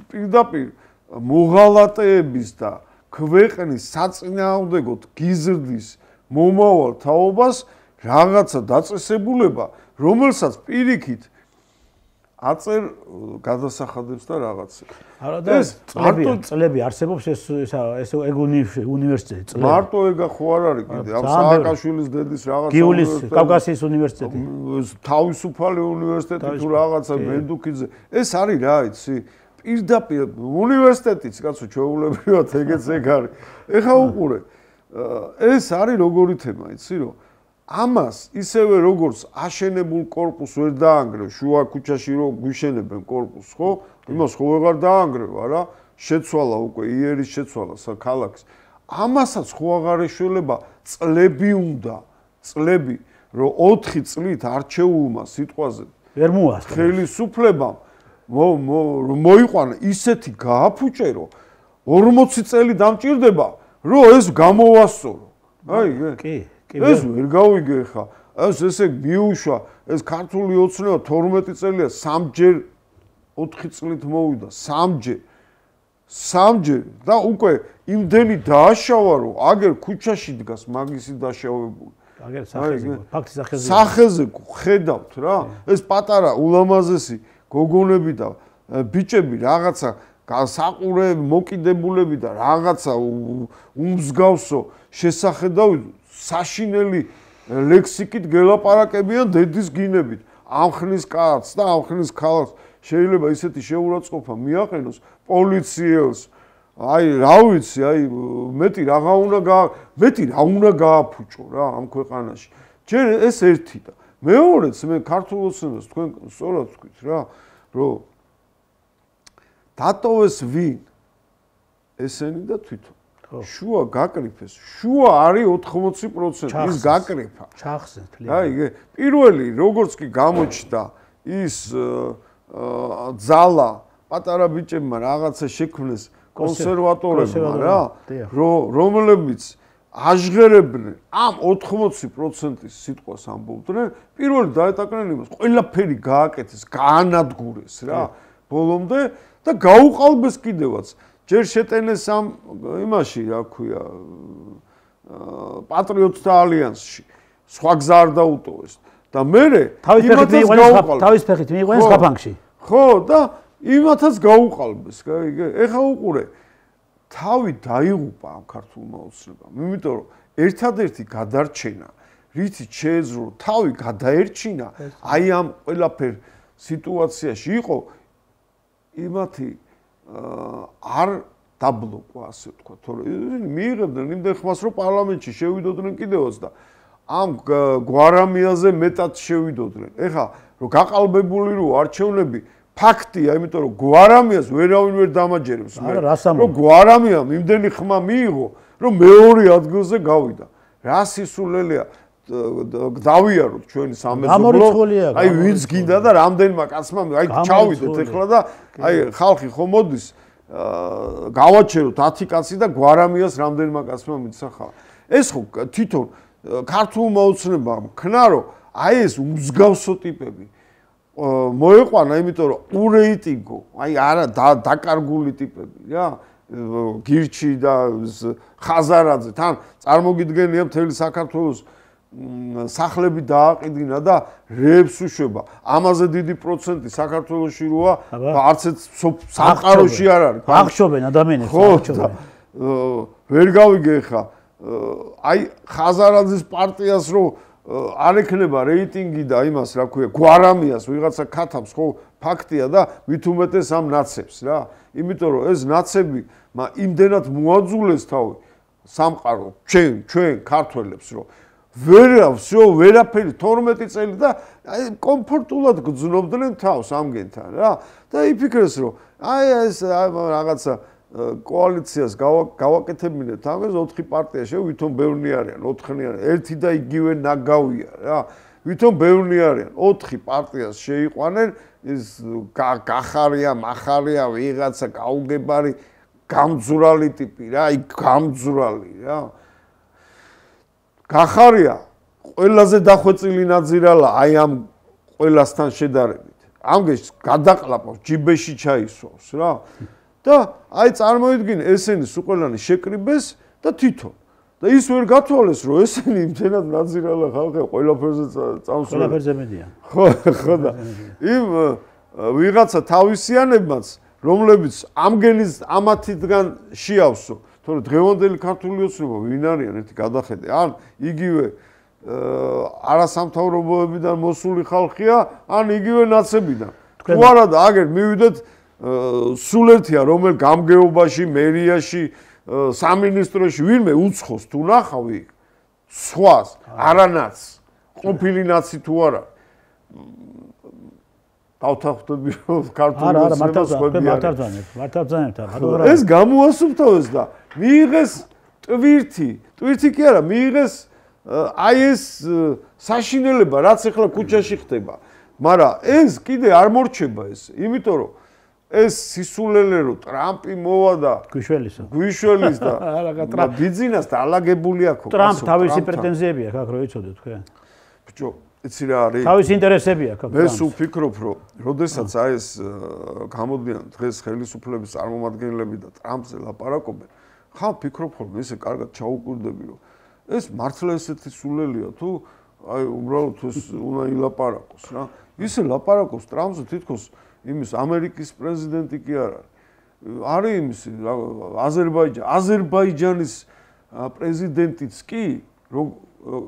პირდაპირ მოღალატეების და ქვეყნის საწინააღმდეგოდ გიზრდის მომავალ თაობას რაღაცა დაწესებულება, რომელსაც პირიქით აწერ გადასახადებს და რაღაცა. არა და წლები არსებობს ეს უნივერსიტეტი წლები. მარტო ეგა ხო არ არის კიდე, ამ სააკაშვილის დედის რაღაცა გიულის კავკასიის უნივერსიტეტი. თავისუფალი უნივერსიტეტი თუ რაღაცა ბენდუქიძე. ეს არის რა, იცი? პირდაპირ უნივერსიტეტიც კაცო ჩვეულებრივად ეგეც ეგ არის. ეხა უყურე ეს არის როგორი თემა, იცი რომ ამას ისევე როგორც აშენებულ კორპუსს ვერ დაანგრევ, შუა ქუჩაში რო გვიშენებენ კორპუსს, ხო? იმას ხო ვეღარ დაანგრევ, არა? შეცვალა უკვე იერის შეცვალა ქალაქის. ამასაც ხო აღარ ეშველება წლები უნდა, წლები, რომ 4 წლით არჩეულმა სიტყვაზე ვერ მოასწრა. ხელისუფლებამ მოიყვანა ისეთი გააფუჭერო 40 წელი დამჭირდება რო ეს გამოვასწორო. აიგე? კი. ეს ვერ გავიგე ხა. ესე მიუშვა, ეს ქართული ოცნება 12 წელია, 3ჯერ 4 წლით მოვიდა, 3ჯერ და უკვე იმდენი დააშავა, რომ აგერ ქუჩაში დგას მაგისი დაშავებული. აგერ სახეზე, ფაქტის სახეზე. სახეზე ხედავთ რა. ეს პატარა ულამაზესი გოგონები და ბიჭები რაღაცა საყურე მოკიდებულები და რაღაცა უმსგავსო შესახედავი საშინელი ლექსიკით გელაპარაკებიან დედის გინებით. ამხნის კაცს და ამხნის ქალს შეიძლება ისეთი შეურაცხყოფა მიაყენოს პოლიციელს. აი, რა ვიცი, აი, მეტი რა უნდა გააფუჭო რა ამ ქვეყანაში. ჯერ ეს ერთი და მეორეც მე ქართულ ოცნებას თქვენ სწორად ვთქვით რა, რომ დატოვეს ვინ? ესენი და თვითონ. შუა გაკრიფეს. შუა არის 80% ის გაკრიფა. ჩახზე თლია. აი, პირველი როგორც კი გამოჩნდა ის ძალა პატარა ბიჭებმა რაღაცა შექმნეს კონსერვატორებმა რა, რომლებიც აჟღერებდნენ ამ 80%-ის სიტყვას ამბობდნენ, პირველი დაეტაკნენ იმას, ყველაფერი გააკეთეს, გაანადგურეს რა, ბოლომდე და გაუყალბეს კიდევაც. ჯერ შეტენეს ამ იმაში, რა ქვია, პატრიოტთა ალიანსში. სხვა გზა არ დაუტოვეს და მერე თავის ფეხით მიიყვანეს გაფანქში. ხო, და იმათაც გაუყალბეს, გაიგე? ეხა უყურე. თავი დაიღუპა ამ ქართულმა ოცნებამ. იმიტომ რომ ერთადერთი გადარჩენა, რითიც შეეძლო თავი გადაერჩინა, აი ამ ყველაფერ სიტუაციაში იყო იმათი არ დაბლოკვა, ასე ვთქვა, თორემ მიიღებდნენ იმდენ ხმას, რომ პარლამენტში შევიდოდნენ კიდევაც და ამ გვარამიაზე მეტად შევიდოდნენ. ეხა რომ გაყალბებული რო არჩევნები ფაქტია, იმიტომ რომ გვარამიას ვერავინ ვერ დამაჯერებს. რომ გვარამიამ იმდენი ხმა მიიღო, რომ მეორე ადგილზე გავიდა. რა სისულელეა დავიაროთ ჩვენი სამეზობლო. აი ვინც გინდა და რამდენმა კაცმა აი ჩავიდეთ ეხლა და აი ხალხი ხო მოდის გავაჩეროთ 10 კაცი და გვარამიას რამდენმა კაცმა მიცახა. ეს ხო თვითონ ქართულმა ოცნებამ ქნა რომ აი ეს მსგავსო ტიპები მოეყვანა, იმიტომ რომ ურეიტინგო, აი არა დაკარგული ტიპები რა, გირჩი და ხაზარაძე, თან წარმოგიდგენია მთელი საქართველოს სახლები დააყიდინა და რეებს უშვება. ამაზე დიდი პროცენტი საქართველოში როა, არც ერთ სამყაროში არ არის. აღშობენ ადამიანებს, აღშობენ. ვერ გავიგე ხა, აი ხაზარაძის პარტიას რო არ ექნება რეიტინგი და იმას რა ქვია, გვარამიას ვიღაცა ქათამს, ხო, ფაქტია და მით უმეტეს ამ ნაცებს რა. იმიტომ რომ ეს ნაცები იმდენად მოაძულეს თავი სამყარო ჩვენ ქართველებს, რომ ვერაფერი 12 წელი და აი კომფორტულად გძნობდნენ თავს ამგენთან რა. და იფიქრეს რომ აი ეს რაღაცა კოალიციას გავაკეთებინეთ ამას 4 პარტია ვითომ ბევრნი არიან 4-ნი ერთი და იგივე ნაგავია რა. ვითომ ბევრნი არიან 4 პარტიას შეიყვანენ ის გახარია, მახარია, ვიღაცა გაუგებარი გამძვრალი ტიპი რა, აი გამძვრალი რა. გახარია ყველაზე დახვეწილი ნაძირალა აი ამ ყველასთან შედარებით. ამგეს გადაყლაპავს ჯიბეში ჩაისვავს რა. და აი წარმოიდგინე ესენი სულყელანი შეკრიბეს და თვითონ. და ის ვერ გათვალეს რომ ესენი იმთენად ნაძირალა ხალხი ყველაფერზე წამსვლელი. ყველაფერზე მედია. ხო და იმ ვიღაცა თავისიანებმაც რომლებიც ამგენის ამათიდან შეავსო. თორე დღევანდელი ქართული ოცნება ვინ არიან ერთი გადახედე. ან იგივე არასამთავრობოებიდან მოსული ხალხია, ან იგივე ნაცებიდან. თუ არა და აგერ მივიდეთ სულ ერთია რომელ გამგეობაში, მერიაში, სამინისტროში ვინმე უცხოს თუ ნახავი სხვას, არანაც, ყოფილი ნაცი თუ არა. დავთანხმდები რომ ქართული ოცნება ეს გამოასუფთავეს და მიიღეს ტვირთი კი არა, მიიღეს აი ეს საშინელება, რაც ახლა ქუჩაში ხდება. მაგრამ ეს კიდე არ მორჩება ეს, იმიტომ რომ ეს სისულელე რო ტრამპი მოვა და გვიშველის და ბიზნეს და ალაგებული აქვს. ტრამპ თავისი პრეტენზიები აქვს, აქ რო იცოდეთ თქვენ. ბიჭო, იცი რა არის? თავისი ინტერესები აქვს. მე სულ ფიქრობ, რომ როდესაც აი ეს გამოდიან დღეს ხელისუფლების წარმომადგენლები და ტრამპზე ლაპარაკობენ, ხან ფიქრობ ხოლმე ესე კარგად ჩაუკვირდები, რომ ეს მართლა ესეთი სულელია თუ აი უბრალოდ ეს უნდა ილაპარაკოს რა. ისე ლაპარაკობს ტრამპზე თითქოს იმის ამერიკის პრეზიდენტი კი არ არის. არის იმის აზერბაიჯანის პრეზიდენტიც კი, რომ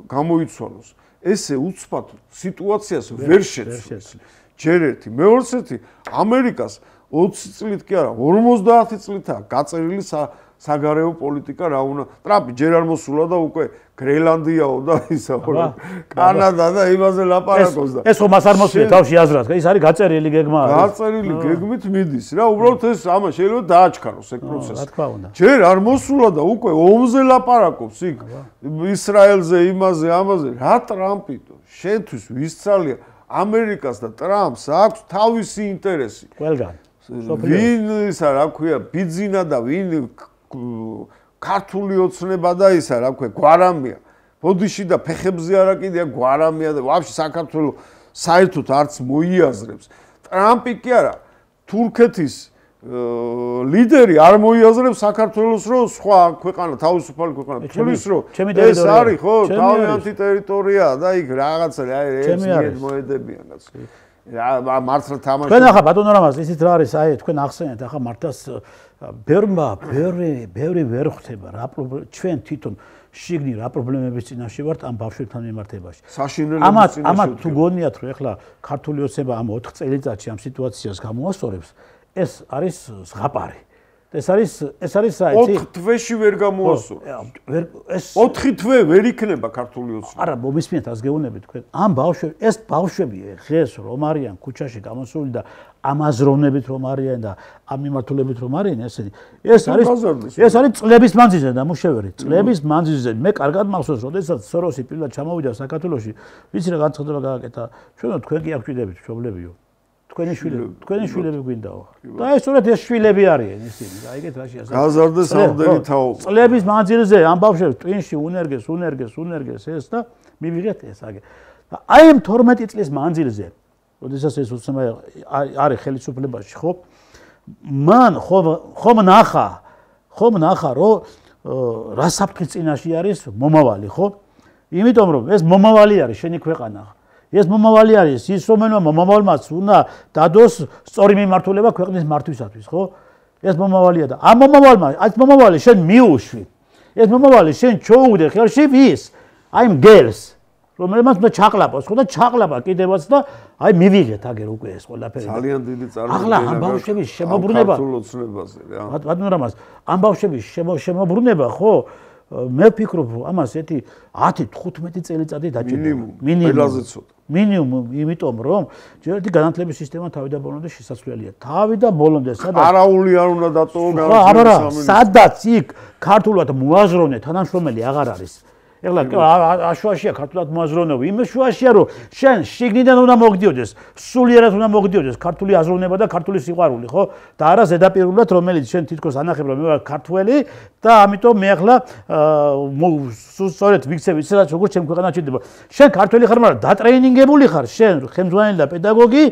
გამოიცვალოს. ესე უცბად სიტუაციას ვერ შეცვლის. ჯერ ერთი, მეორე ერთი ამერიკას 20 წლით კი არა, 50 წლითაა გაწერილი საგარეო პოლიტიკა რა უნდა. ტრამპი ჯერ არ მოსულა და უკვე გრენლანდიაო და ისა კანადა და იმაზე ლაპარაკობს და ეს ხომ მას არ მოსვია თავში აზრად, ის არის გაწერილი გეგმა. გაწერილი გეგმით მიდის რა, უბრალოდ ეს ამა შეიძლება დააჩქაროს ეგ პროცესი. რა თქმა უნდა. ჯერ არ მოსულა და უკვე ომზე ლაპარაკობს იქ ისრაელზე, იმაზე, ამაზე. რა ტრამპიტო? შენთვის ვისწალია ამერიკას და ტრამპს აქვს თავისი ინტერესი. ყველგან. ვინ ისა რა ქვია, ბიძინა და ვინ ქართული ოცნება და ისა რა ქვია, გვარამია. ბოდიში და ფეხებზე არა კიდია გვარამია და ვაფშე საქართველოს საერთოდ არც მოიაზრებს. ტრამპი კი არა, თურქეთის ლიდერი არ მოიაზრებს საქართველოს რომ სხვა ქვეყანა, თავისუფალი ქვეყანა, თulis რომ ეს არის ხო, თავიანთი ტერიტორია და იქ რაღაცა ეს მოედებიან რაც. მართლა თამაში. თქვენ ახლა ბატონო რამაზ ისიც რა არის, აი თქვენ ახსენეთ ახლა მართლაც ბევრი ვერ ხვდება რა ჩვენ თვითონ შიგნი რა პრობლემების წინაშე ვართ ამ ბავშვებთან მიმართებაში. ამათ თუ გონიათ რომ ახლა ქართული ოცნება ამ 4 წელიწადში ამ სიტუაციას გამოასწორებს, ეს არის ზღაპარი. ეს არის რა იცი? 4 თვეში ვერ გამოასწორებს. 4 თვე ვერ იქნება ქართული ოცნება. არა, მომისმენთ ას გეუბნები თქვენ. ამ ბავშვები დღეს რომ არიან ქუჩაში გამოსული და ამ აზროვნებით რომ არიან და ამ მიმართულებით რომ არიან, ეს არის წლების მანძილზე დამუშავებელი. წლების მანძილზე მე კარგად მახსოვს, როდესაც სოროსი პირველად ჩამოვიდა საქართველოში, ვიცი რა განცხადება გააკეთა. ჩვენო თქვენ კი აღჭირდებით მშობლებიო. თქვენი შვილები გვინდაო. და ეს სწორედ ეს შვილები არიან ისინი. და ეგეთ რაში ასა. გაზარდეს ამდენი თაობა. წლების მანძილზე ამ ბავშვებს ტვინში უნერგეს ეს და მივიღეთ ეს აგე. და აი ამ 12 წლის მანძილზე, როდესაც ეს უცნობა არის ხელისუფლებაში, ხო? მან ხომ ნახა, რომ რა საფრთხის წინაშე არის მომავალი, ხო? იმიტომ რომ ეს მომავალი არის შენი ქვეყანა. ეს მომავალი არის ის რომელმა მომავალმაც უნდა დადოს სწორი მიმართულება ქვეყნის მართვისათვის, ხო? ეს მომავალია და ამ მომავალი შენ მიუშვი. ეს მომავალი შენ ჩოუგდე ხელში ვის? აი ამ გელს, რომელმაც უნდა ჩაყლაპოს, ხო და ჩაყლაპა კიდევაც და აი მივიღეთ აგერ უკვე ეს ყველაფერი. ძალიან დიდი წარმოდგენა. ახლა ამ ბავშვების შემოbrunება. ქართულოცნებაზე რა. ბატონო რამაზ, ამ ბავშვების შემოbrunება, ხო? მე ვფიქრობ, ამას ერთი 10-15 წელიწადი დაჭირდება. ყველაზე ცოტა. მინიმუმ, იმიტომ რომ ჯერ ერთი განათლების სისტემა თავიდან ბოლომდე შესაძლებელია. თავიდან ბოლომდე სადაც არაული არ უნდა დატოვო განათლების სადაც იქ ქართულად მოაზროვნე თანამშრომელი აღარ არის. ეხლა აშუაშია ქართულად მოაზროვნეობა, იმ შუაშია რომ შენ შიგნიდან უნდა მოგდიოდეს, სულიერად უნდა მოგდიოდეს ქართული აზროვნება და ქართული სიყვარული, ხო? და არა ზედაპირულად რომელიც შენ თითქოს ანახებ რომ მე ვარ ქართველი და ამიტომ მე ახლა სწორედ ვიქცევი ისედაც როგორც ჩემ ქვეყანაში ჭირდება. შენ ქართველი ხარ, მაგრამ დატრეინინგებული ხარ, შენ ხელმძღვანელი და პედაგოგი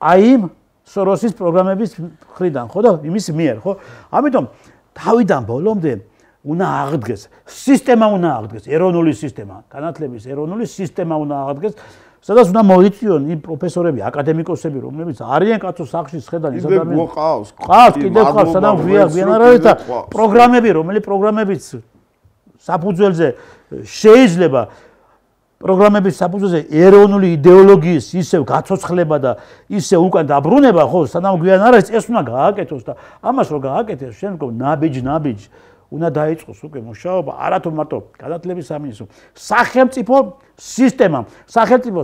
აი იმ სოროსის პროგრამების მხრიდან, ხო და იმის მიერ, ხო? ამიტომ თავიდან ბოლომდე უნდა აღდგეს სისტემა, უნდა აღდგეს ეროვნული სისტემა, განათლების ეროვნული სისტემა უნდა აღდგეს, სადაც უნდა მოიწვიონ იმ პროფესორები, აკადემიკოსები, რომლებიც არიან კაცო სახში შედან ის ადამიანები. ყავს, კიდევ ყავს, სადაც ვიან არის და პროგრამებიც საფუძველზე შეიძლება პროგრამების საფუძველზე ეროვნული იდეოლოგიის ისევ გაცოცხლება და ისევ უკან დაბრუნება, ხო, სანამ გვიან არის ეს უნდა გააკეთოს და ამას რო გააკეთეს, შენ მგონი ნაბიჯ უნდა დაიწყოს უკვე მუშაობა, არათუ მარტო განათლების სამინისტრო, სახელმწიფო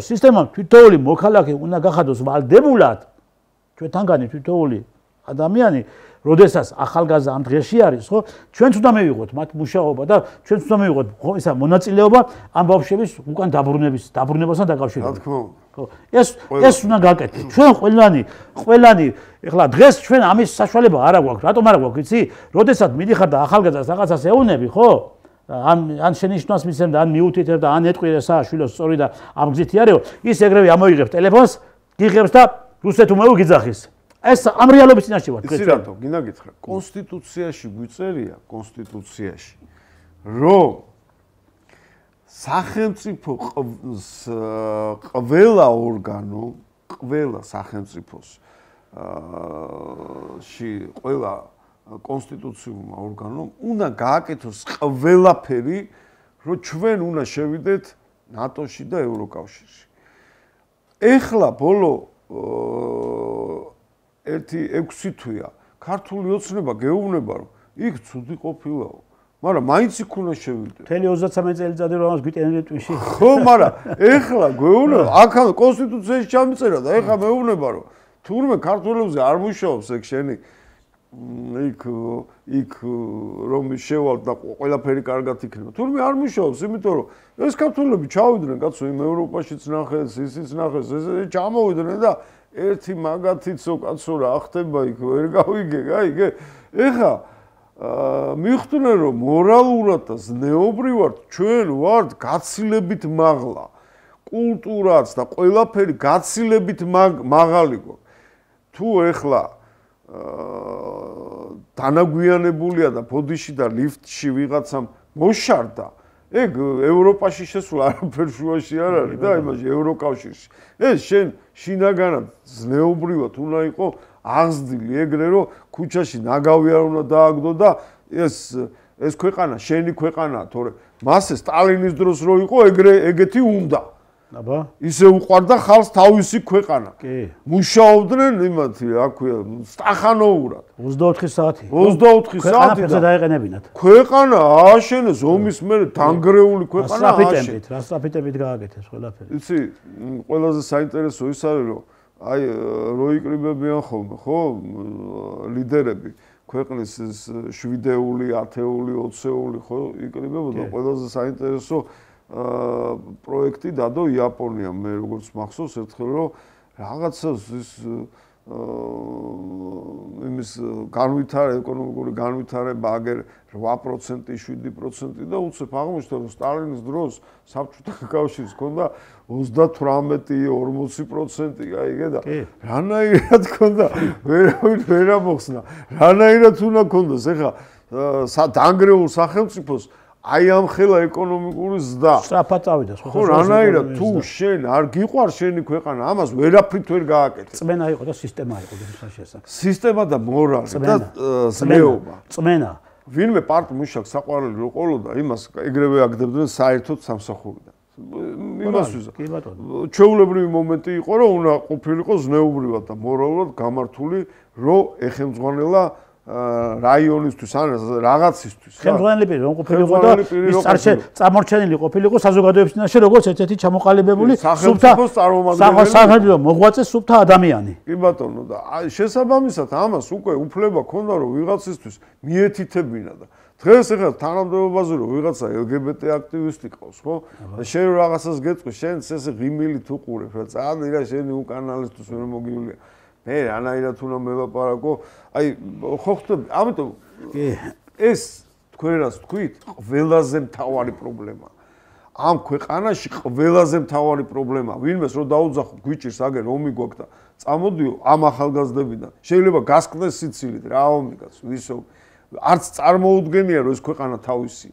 სისტემამ თითოეული მოქალაქე უნდა გახადოს ვალდებულად, ჩვენთანგანი თითოეული ადამიანი, როდესაც ახალგაზრდა ამ დღეში არის, ხო, ჩვენც უნდა მივიღოთ მათ მუშაობა და ჩვენც უნდა მივიღოთ ისა მონაწილეობა ამ ბავშვების უკან დაბრუნებასთან დაკავშირებით. რა თქმა უნდა. ხო, ეს უნდა გაკეთდეს. ჩვენ ყველანი ეხლა დღეს ჩვენ ამის საშუალება არ აქვს, რატომ არ აქვს, იცი? როდესაც მიდიხარ და ახალგაზრდას რაღაცას ეუბნები, ხო? ან შენიშვნას მისცემ და ან მიუთითებ და ან ეტყვი სააშვილოს სწორი და ამ გზით იარეო, ის ეგრევე ამოიღებს ტელეფონს, გიღებს და რუსეთ უმეუ გიძახის. ეს ამ რეალობის წინაშე ვარ. იცი რატო? გინდა გითხრა. კონსტიტუციაში გვიწერია, რომ სახელმწიფო ყველა სახელმწიფოს ყველა კონსტიტუციურმა ორგანომ უნდა გააკეთოს ყველაფერი, რომ ჩვენ უნდა შევიდეთ ნატოში და ევროკავშირში. ეხლა ბოლო 6 თვეა ქართული ოცნება გეუბნება რომ იქ ცუდი ყოფილაო. მაგრამ მაინც იქ უნდა შევიდეთ. მთელი 33 წელიწადი რომ ამას გვიტენეთ ტვიში. ხო, მაგრამ ეხლა გვეუბნება, აქ კონსტიტუციაში ჩამიწერა და ეხლა მეუბნება რომ თურმე ქართველებზე არ მუშაობს ეგ შენი იქ რომ შევალ და ყველაფერი კარგად იქნება. თურმე არ მუშაობს, იმიტომ რომ ეს ქართველები ჩავიდნენ კაცო იმ ევროპაშიც ნახეს, ისიც ნახეს, ეს ჩამოვიდნენ და ერთი მაგათიცო კაცო რა ხდება იქ ვერ გავიგე, გაიგე. ეხლა მიხვდნენ რომ მორალურად და ზნეობრივად ჩვენ ვართ გაცილებით მაღლა. კულტურაც და ყველაფერი გაცილებით მაღალი გვაქვს. თუ ეხლა დანაგვიანებულია და ბოდიში და ლიფტში ვიღაცამ მოშარდა, ეგ ევროპაში შესვლა არაფერ შუაში არ არის და იმაში ევროკავშირში. ეს შენ შინაგანად ზნეობრივად უნდა იყო აღზრდილი ეგრე რომ ქუჩაში ნაგავი არ უნდა დააგდო და ეს ქვეყანა შენი ქვეყანაა, თორე მასე სტალინის დროს რო იყო ეგეთი უნდა. აბა ისე უყვარდა ხალხს თავისი ქვეყანა. კი. მუშაობდნენ იმათი, რა ქვია, სტახანოურად. 24 საათი. 24 საათი და დაეყენებინათ. ქვეყანა ააშენეს ომის მერე დანგრეული ქვეყანა ააშენეს. რა სტრაფიტებით გააკეთეს ყველაფერი. იცი, ყველაზე საინტერესო ის არის რომ აი რო იკრიბებიან ხოლმე, ხო, ლიდერები ქვეყნის 7-ეული, 10-ეული, 20-ეული, ხო, იკრიბებოდა ყველაზე საინტერესო პროექტი დადო იაპონია. მე როგორც მახსოვს ერთხელ რომ რაღაცას ის იმის ეკონომიკური განვითარება აგერ 8%, 7% და უცებ აღმოჩნდა რომ სტალინის დროს საბჭოთა კავშირს ჰქონდა 38-40%, გაიგე და რანაირად ჰქონდა ვერ ამოხსნა. რანაირად უნდა ჰქონდეს ეხლა დანგრეულ სახელმწიფოს აი ამ ხელა ეკონომიკური ზრდა. სწრაფად წავიდა სხვა. ხო, რანაირად თუ შენ არ გიყვარ შენი ქვეყანა, ამას ვერაფრით ვერ გააკეთე. წმენა იყო და სისტემა იყო ეს შესაძლოა. სისტემა და მორალი და ზნეობა. წმენა. ვინმე პარტ-მუშაკს საყვარელი რო ყოლოდა, იმას ეგრევე აგდებდნენ საერთოდ სამსახურიდან. იმას ვიზა. კი ბატონო. ჩვეულებრივი მომენტი იყო, რომ უნდა ყოფილიყო ზნეობრივად და მორალურად გამართული, რომ ეხემძღვანელა რაიონისთვის ან რაღაცისთვის. ხელმძღვანელი პირი რომ ყოფილიყო და ის წარმორჩენილი ყოფილიყო საზოგადოების წინაშე როგორც ერთ-ერთი ჩამოყალიბებული სუფთა სახელმწიფო მოღვაწე სუფთა ადამიანი. კი ბატონო და შესაბამისად ამას უკვე უფლება ქონდა რომ ვიღაცისთვის მიეთითებინა და დღეს ეხლა თანამდებობაზე რომ ვიღაცა LGBT აქტივისტი ყავს, ხო? და შენ რაღაცას გეტყვი, შენ ესე ღიმილით უყურებ, რა წადი რა შენი უკანალისტუს ვერ მოგივლია. მე რანაირად უნდა მელაპარაკო, აი ხო ხტები, ამიტომ ეს თქვენ რას თქვით, ყველაზე მთავარი პრობლემა. ამ ქვეყანაში ყველაზე მთავარი პრობლემა, ვინმეს რო დაუძახო, გვიჭირს აგერ ომი გვაქვს და წამოდიო ამ ახალგაზრდებიდან. შეიძლება გასკნეს სიცილით, რა ომი კაც, ვისო არც წარმოუდგენია რომ ეს ქვეყანა თავისია.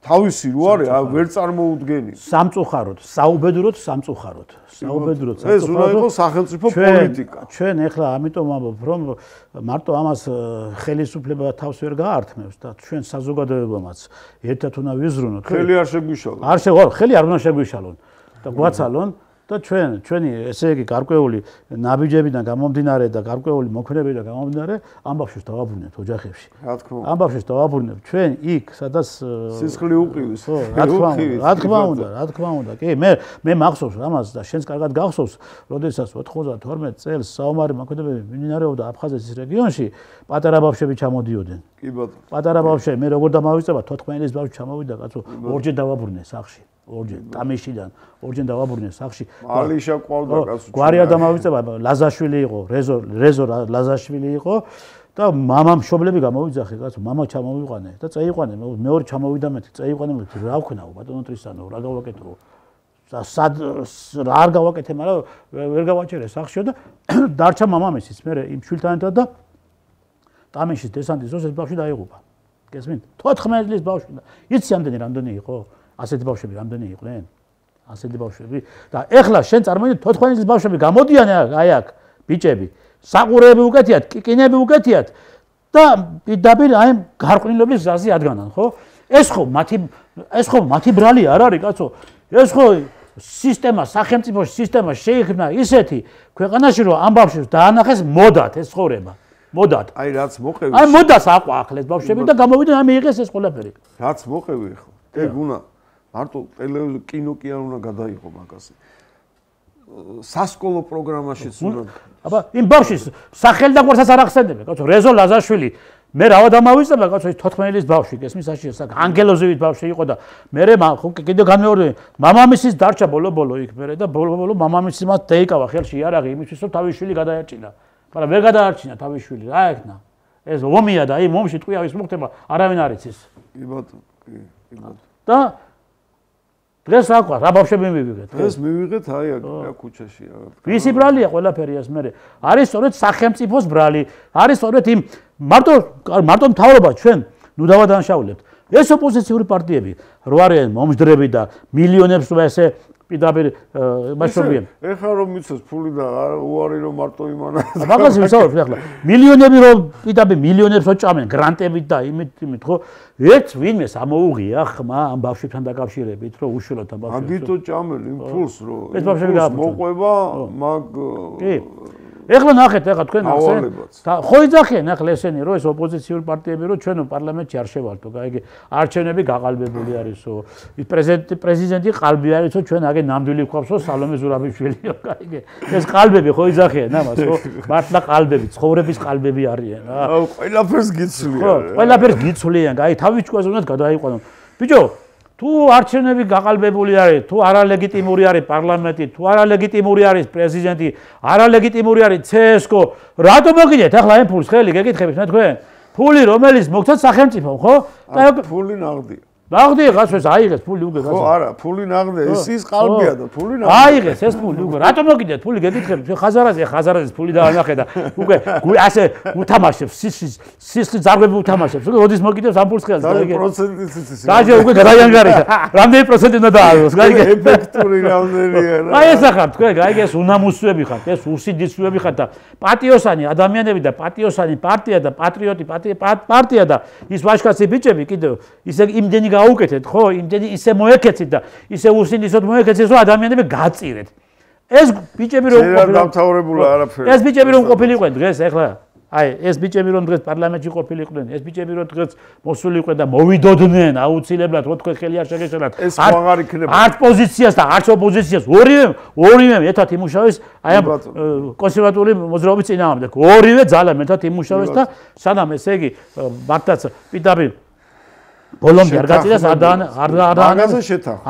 თავისი რო არის, ვერ წარმოუდგენია. სამწუხაროდ, საუბედუროდ სამწუხაროდ. საუბედუროდ სამწუხაროდ. ეს უნდა იყოს სახელმწიფო პოლიტიკა. ჩვენ ეხლა ამიტომ ამბობ, რომ მარტო ამას ხელისუფლება თავს ვერ გაართმევს და ჩვენ საზოგადოებამაც ერთად უნდა ვიზრუნოთ. ხელი არ შეგვიშალონ. ხელი არ უნდა შეგვიშალონ და გვაცალონ. და ჩვენი ესე იგი გარკვეული ნაბიჯებიდან გამომდინარე და გარკვეული მოქმედებიდან გამომდინარე ამბავშებს დავაბრუნებთ ოჯახებში. რა თქმა უნდა. ამბავშებს დავაბრუნებთ ჩვენ იქ, სადაც სისხლი უყივის. ხო, რა თქმა უნდა. კი, მე მახსოვს ამას და შენს კარგად გახსოვს, როდესაც 92 წელს საომარი მოქმედებები მიმდინარეობდა აფხაზეთის რეგიონში, პატარა ბავშვები ჩამოდიოდნენ. კი ბატონო. პატარა ბავშვები, მე როგორ დამავიწყება, 14 წლის ბავშვი ჩამოვიდა, კაცო, ორჯერ დავაბრუნე სახლში. ორჯერ ტამიშიდან ორჯერ დავაბრუნე სახლში. ალიშა ყავდა კაცო. გვარია დამავიწყება, ლაზაშვილი იყო, რეზო ლაზაშვილი იყო და მამამ მშობლები გამოვიძახე, კაცო, მამა ჩამოვიყვანე და წაიყვანე, მეორე ჩამოვიდა მე, წაიყვანე მე, რა ვქნაო, ბატონო ტრისანო, რა გავაკეთო? სად რა არ გავაკეთე, მაგრამ ვერ გავაჩერე სახლში და დარჩა მამამისიც მე იმ შვილთან ერთად და ტამიშის დესანტის დროს ეს ბავშვი დაიღუპა. გესმით? 14 წლის ბავშვი. იცი რამდენი იყო? ასეთი ბავშვები რამდენი იყვნენ? ასეთი ბავშვები და ეხლა შენ წარმოიდგინე 14 წლის ბავშვები გამოდიან აი აქ ბიჭები, საყურეები უკეთიათ, კიკინები უკეთიათ და პირდაპირ აი გარყვნილობის გზაზე ადგანან, ხო? ეს ხო მათი ეს ხო მათი ბრალი არ არის, კაცო. ეს ხო სისტემა, სახელმწიფო სისტემა შეიქმნა ისეთი ქვეყანაში, რომ ამ ბავშვებს დაანახეს მოდად ეს ცხოვრება. მოდად. აი რაც მოყევი. აი მოდას აყვახლეს ბავშვები და გამოვიდნენ ამ მიიღეს ეს ყველაფერი. რაც მოყევი ხო. ეგ უნდა მარტო კინო კი არ უნდა გადაიღო მაგაზე. სასკოლო პროგრამაშიც უნდა. აბა იმ ბავშვის სახელი და გვარსაც არ ახსენებენ, კაცო, რეზო ლაზაშვილი. მე რავად ამავიწება, კაცო, ის 14 წლის ბავშვი, გესმის აშია, ანგელოზივით ბავშვი იყო და მე კიდე განმეორე, მამამისის დარჩა ბოლო-ბოლო იქ მერე და ბოლო-ბოლო მამამისი მას დაიკავა ხელში იარაღი იმისთვის, რომ თავის შვილი გადაერჩინა. მაგრამ ვერ გადაარჩინა თავის შვილი, რა ეკნა. ეს ომია და იმ ომში თქვია ის მოხდება, არავინ არ იცის. კი ბატონო, კი ბატონო. და დღეს აყვა, რა ბავშვები მივიღეთ? დღეს მივიღეთ აი აქ ქუჩაში. ვისი ბრალია ყველაფერი ეს მე? არის სწორედ სახელმწიფოს ბრალი, არის სწორედ იმ მარტო მთავრობა ჩვენ ნუ დავადანშაულებთ. ეს ოპოზიციური პარტიები რო არიან მომჟდრები და მილიონებს რო ესე პირდაპირ მასშტაბიან. ეხლა რომ მიცეს ფული და უარი რომ მარტო იმანა. მაგაზე ვისაუბრებ ახლა. მილიონები რომ პირდაპირ მილიონებს რო ჭამენ გრანტებით და იმით ხო? ერთ ვინმეს ამოუღია ხმა ამ ბავშვებთან დაკავშირებით რომ უშუალოდ ამ ბავშვებს. აგიტო ჭამელ იმ ფულს რო ეს ბავშვები მოყვება მაგ კი. ეხლა ნახეთ, ახლა თქვენ ახსენეთ. ხო იძახიან ახლა ესენი რომ ეს ოპოზიციური პარტიები რომ ჩვენ პარლამენტში არ შევალთო, გაიგე, არჩევნები გაყალბებული არისო. ის პრეზიდენტი ყალბი არისო, ჩვენ აგე ნამდვილი გვყავსო სალომე ზურაბიშვილიო, გაიგე. ეს ყალბები ხო იძახიან ამას, ხო? მართლა ყალბები, ცხოვრების ყალბები არიან რა. აუ, ყველაფერს გიცვლიან. ხო, ყველაფერს გიცვლიან, გაიგე, თავის ჭკუაზე უნდა გადაიყვანონ. ბიჭო, თუ არჩევნები გაყალბებული არის, თუ არალეგიტიმური არის პარლამენტი, თუ არალეგიტიმური არის პრეზიდენტი, არალეგიტიმური არის CSKO, რატომ მოგიდეთ ახლა ამ ფულს ხელი გეკითხებით მე თქვენ? ფული რომელიც მოგცეთ სახელმწიფომ, ხო? და ფული ნაღდია. ნაღდია, გასვეს აიღეს ფული უკვე გასვეს. ხო, არა, ფული ნაღდია, ის ყალბია და ფული ნაღდია. აიღეს ეს ფული უკვე. რატომ მოგიდეთ ფული გეკითხებით? ხაზარაზის ფული დაანახე და უკვე ასე უთამაშებს, სისხლის ძარღვები უთამაშებს. უკვე ოდის მოგიდებს ამ ფულს ხელს, გაიგე. პროცენტიც იცის. დაჟე უკვე გადაიანგარიშა. რამდენი პროცენტი უნდა დააიღოს, გაიგე? ეფექტური რამდენია რა. აი ეს ახლა თქვენ, გაიგე, ეს უნამუსები ხართ, ეს უსიდისწვები ხართ და პატიოსანი ადამიანები და პატიოსანი პარტია და პატრიოტი პარტია და ის ვაჟკაცი ბიჭები კიდევ ისე იმდენი გაუკეთეთ, ხო, იმდენი ისე მოეკეცით და ისე უსინდისოდ მოეკეცით, რომ ადამიანები გაწირეთ. ეს ბიჭები რომ დამთავრებულა არაფერი. ეს ბიჭები რომ ყოფილიყვენ დღეს ახლა აი ეს ბიჭები რომ დღეს პარლამენტში ყოფილიყვნენ, ეს ბიჭები რომ დღეს მოსულიყვენ და მოვიდოდნენ აუცილებლად, რო თქვენ ხელი არ შეგეშალათ. ეს აღარ იქნება. არც პოზიციას და არც ოპოზიციას, ორივე ერთად იმუშავეს აი ამ კონსერვატული მოძრაობის წინააღმდეგ. ორივე ძალა ერთად იმუშავეს და სანამ ესე იგი მართლაც პირდაპირ ბოლომდე არ გაწიდეს არ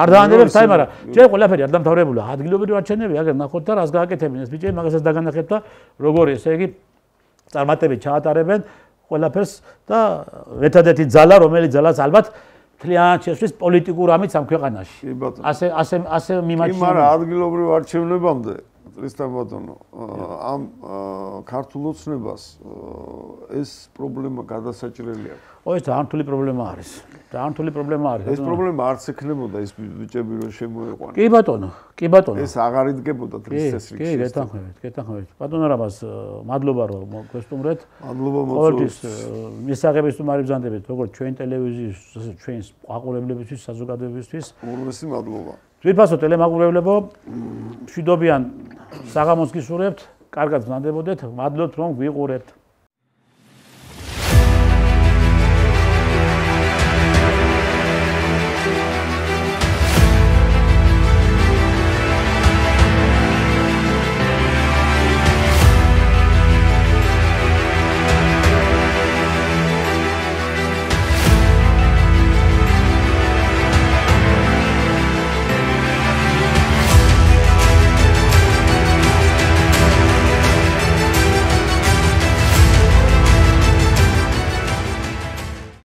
დაანებებს აი მაგრამ ჯერ ყველაფერი არ დამთავრებულა ადგილობრივი არჩევნები აგერ ნახოთ და რას გააკეთებენ ეს ბიჭები მაგასაც დაგანახებთ და როგორ ესე იგი წარმატებით ჩაატარებენ ყველაფერს და ერთადერთი ძალა რომელიც ძალაც ალბათ მთლიანად შეცვლის პოლიტიკურ ამით ამ ქვეყანაში ასე მიმაჩნია კი მაგრამ ადგილობრივ არჩევნებამდე წლისთან ბატონო ამ ქართულ ოცნებას ეს პრობლემა გადასაჭრელი აქვს. ой, ძალიან რთული პრობლემა არის. ძალიან რთული პრობლემა არის. ეს პრობლემა არც ექნებოდა ეს ბიჭები რომ შემოეყვანა. კი ბატონო, კი ბატონო. ეს აღარ იდგებოდა დღის წესრიგში. კი, გეთანხმებით. ბატონო რაბას მადლობა რომ მოგვესტუმრეთ. მადლობა მოწვევს. მისაღების თუ მარიბზანდებით, როგორც ჩვენ ტელევიზიის, ჩვენს აყურებლებისთვის, საზოგადოებისთვის. უმრავლესი მადლობა. ძვირფასო ტელემაყურებლებო, მშვიდობიან საღამოს გისურვებთ, კარგად გრძანდებოდეთ, მადლობთ რომ გვიყურებთ.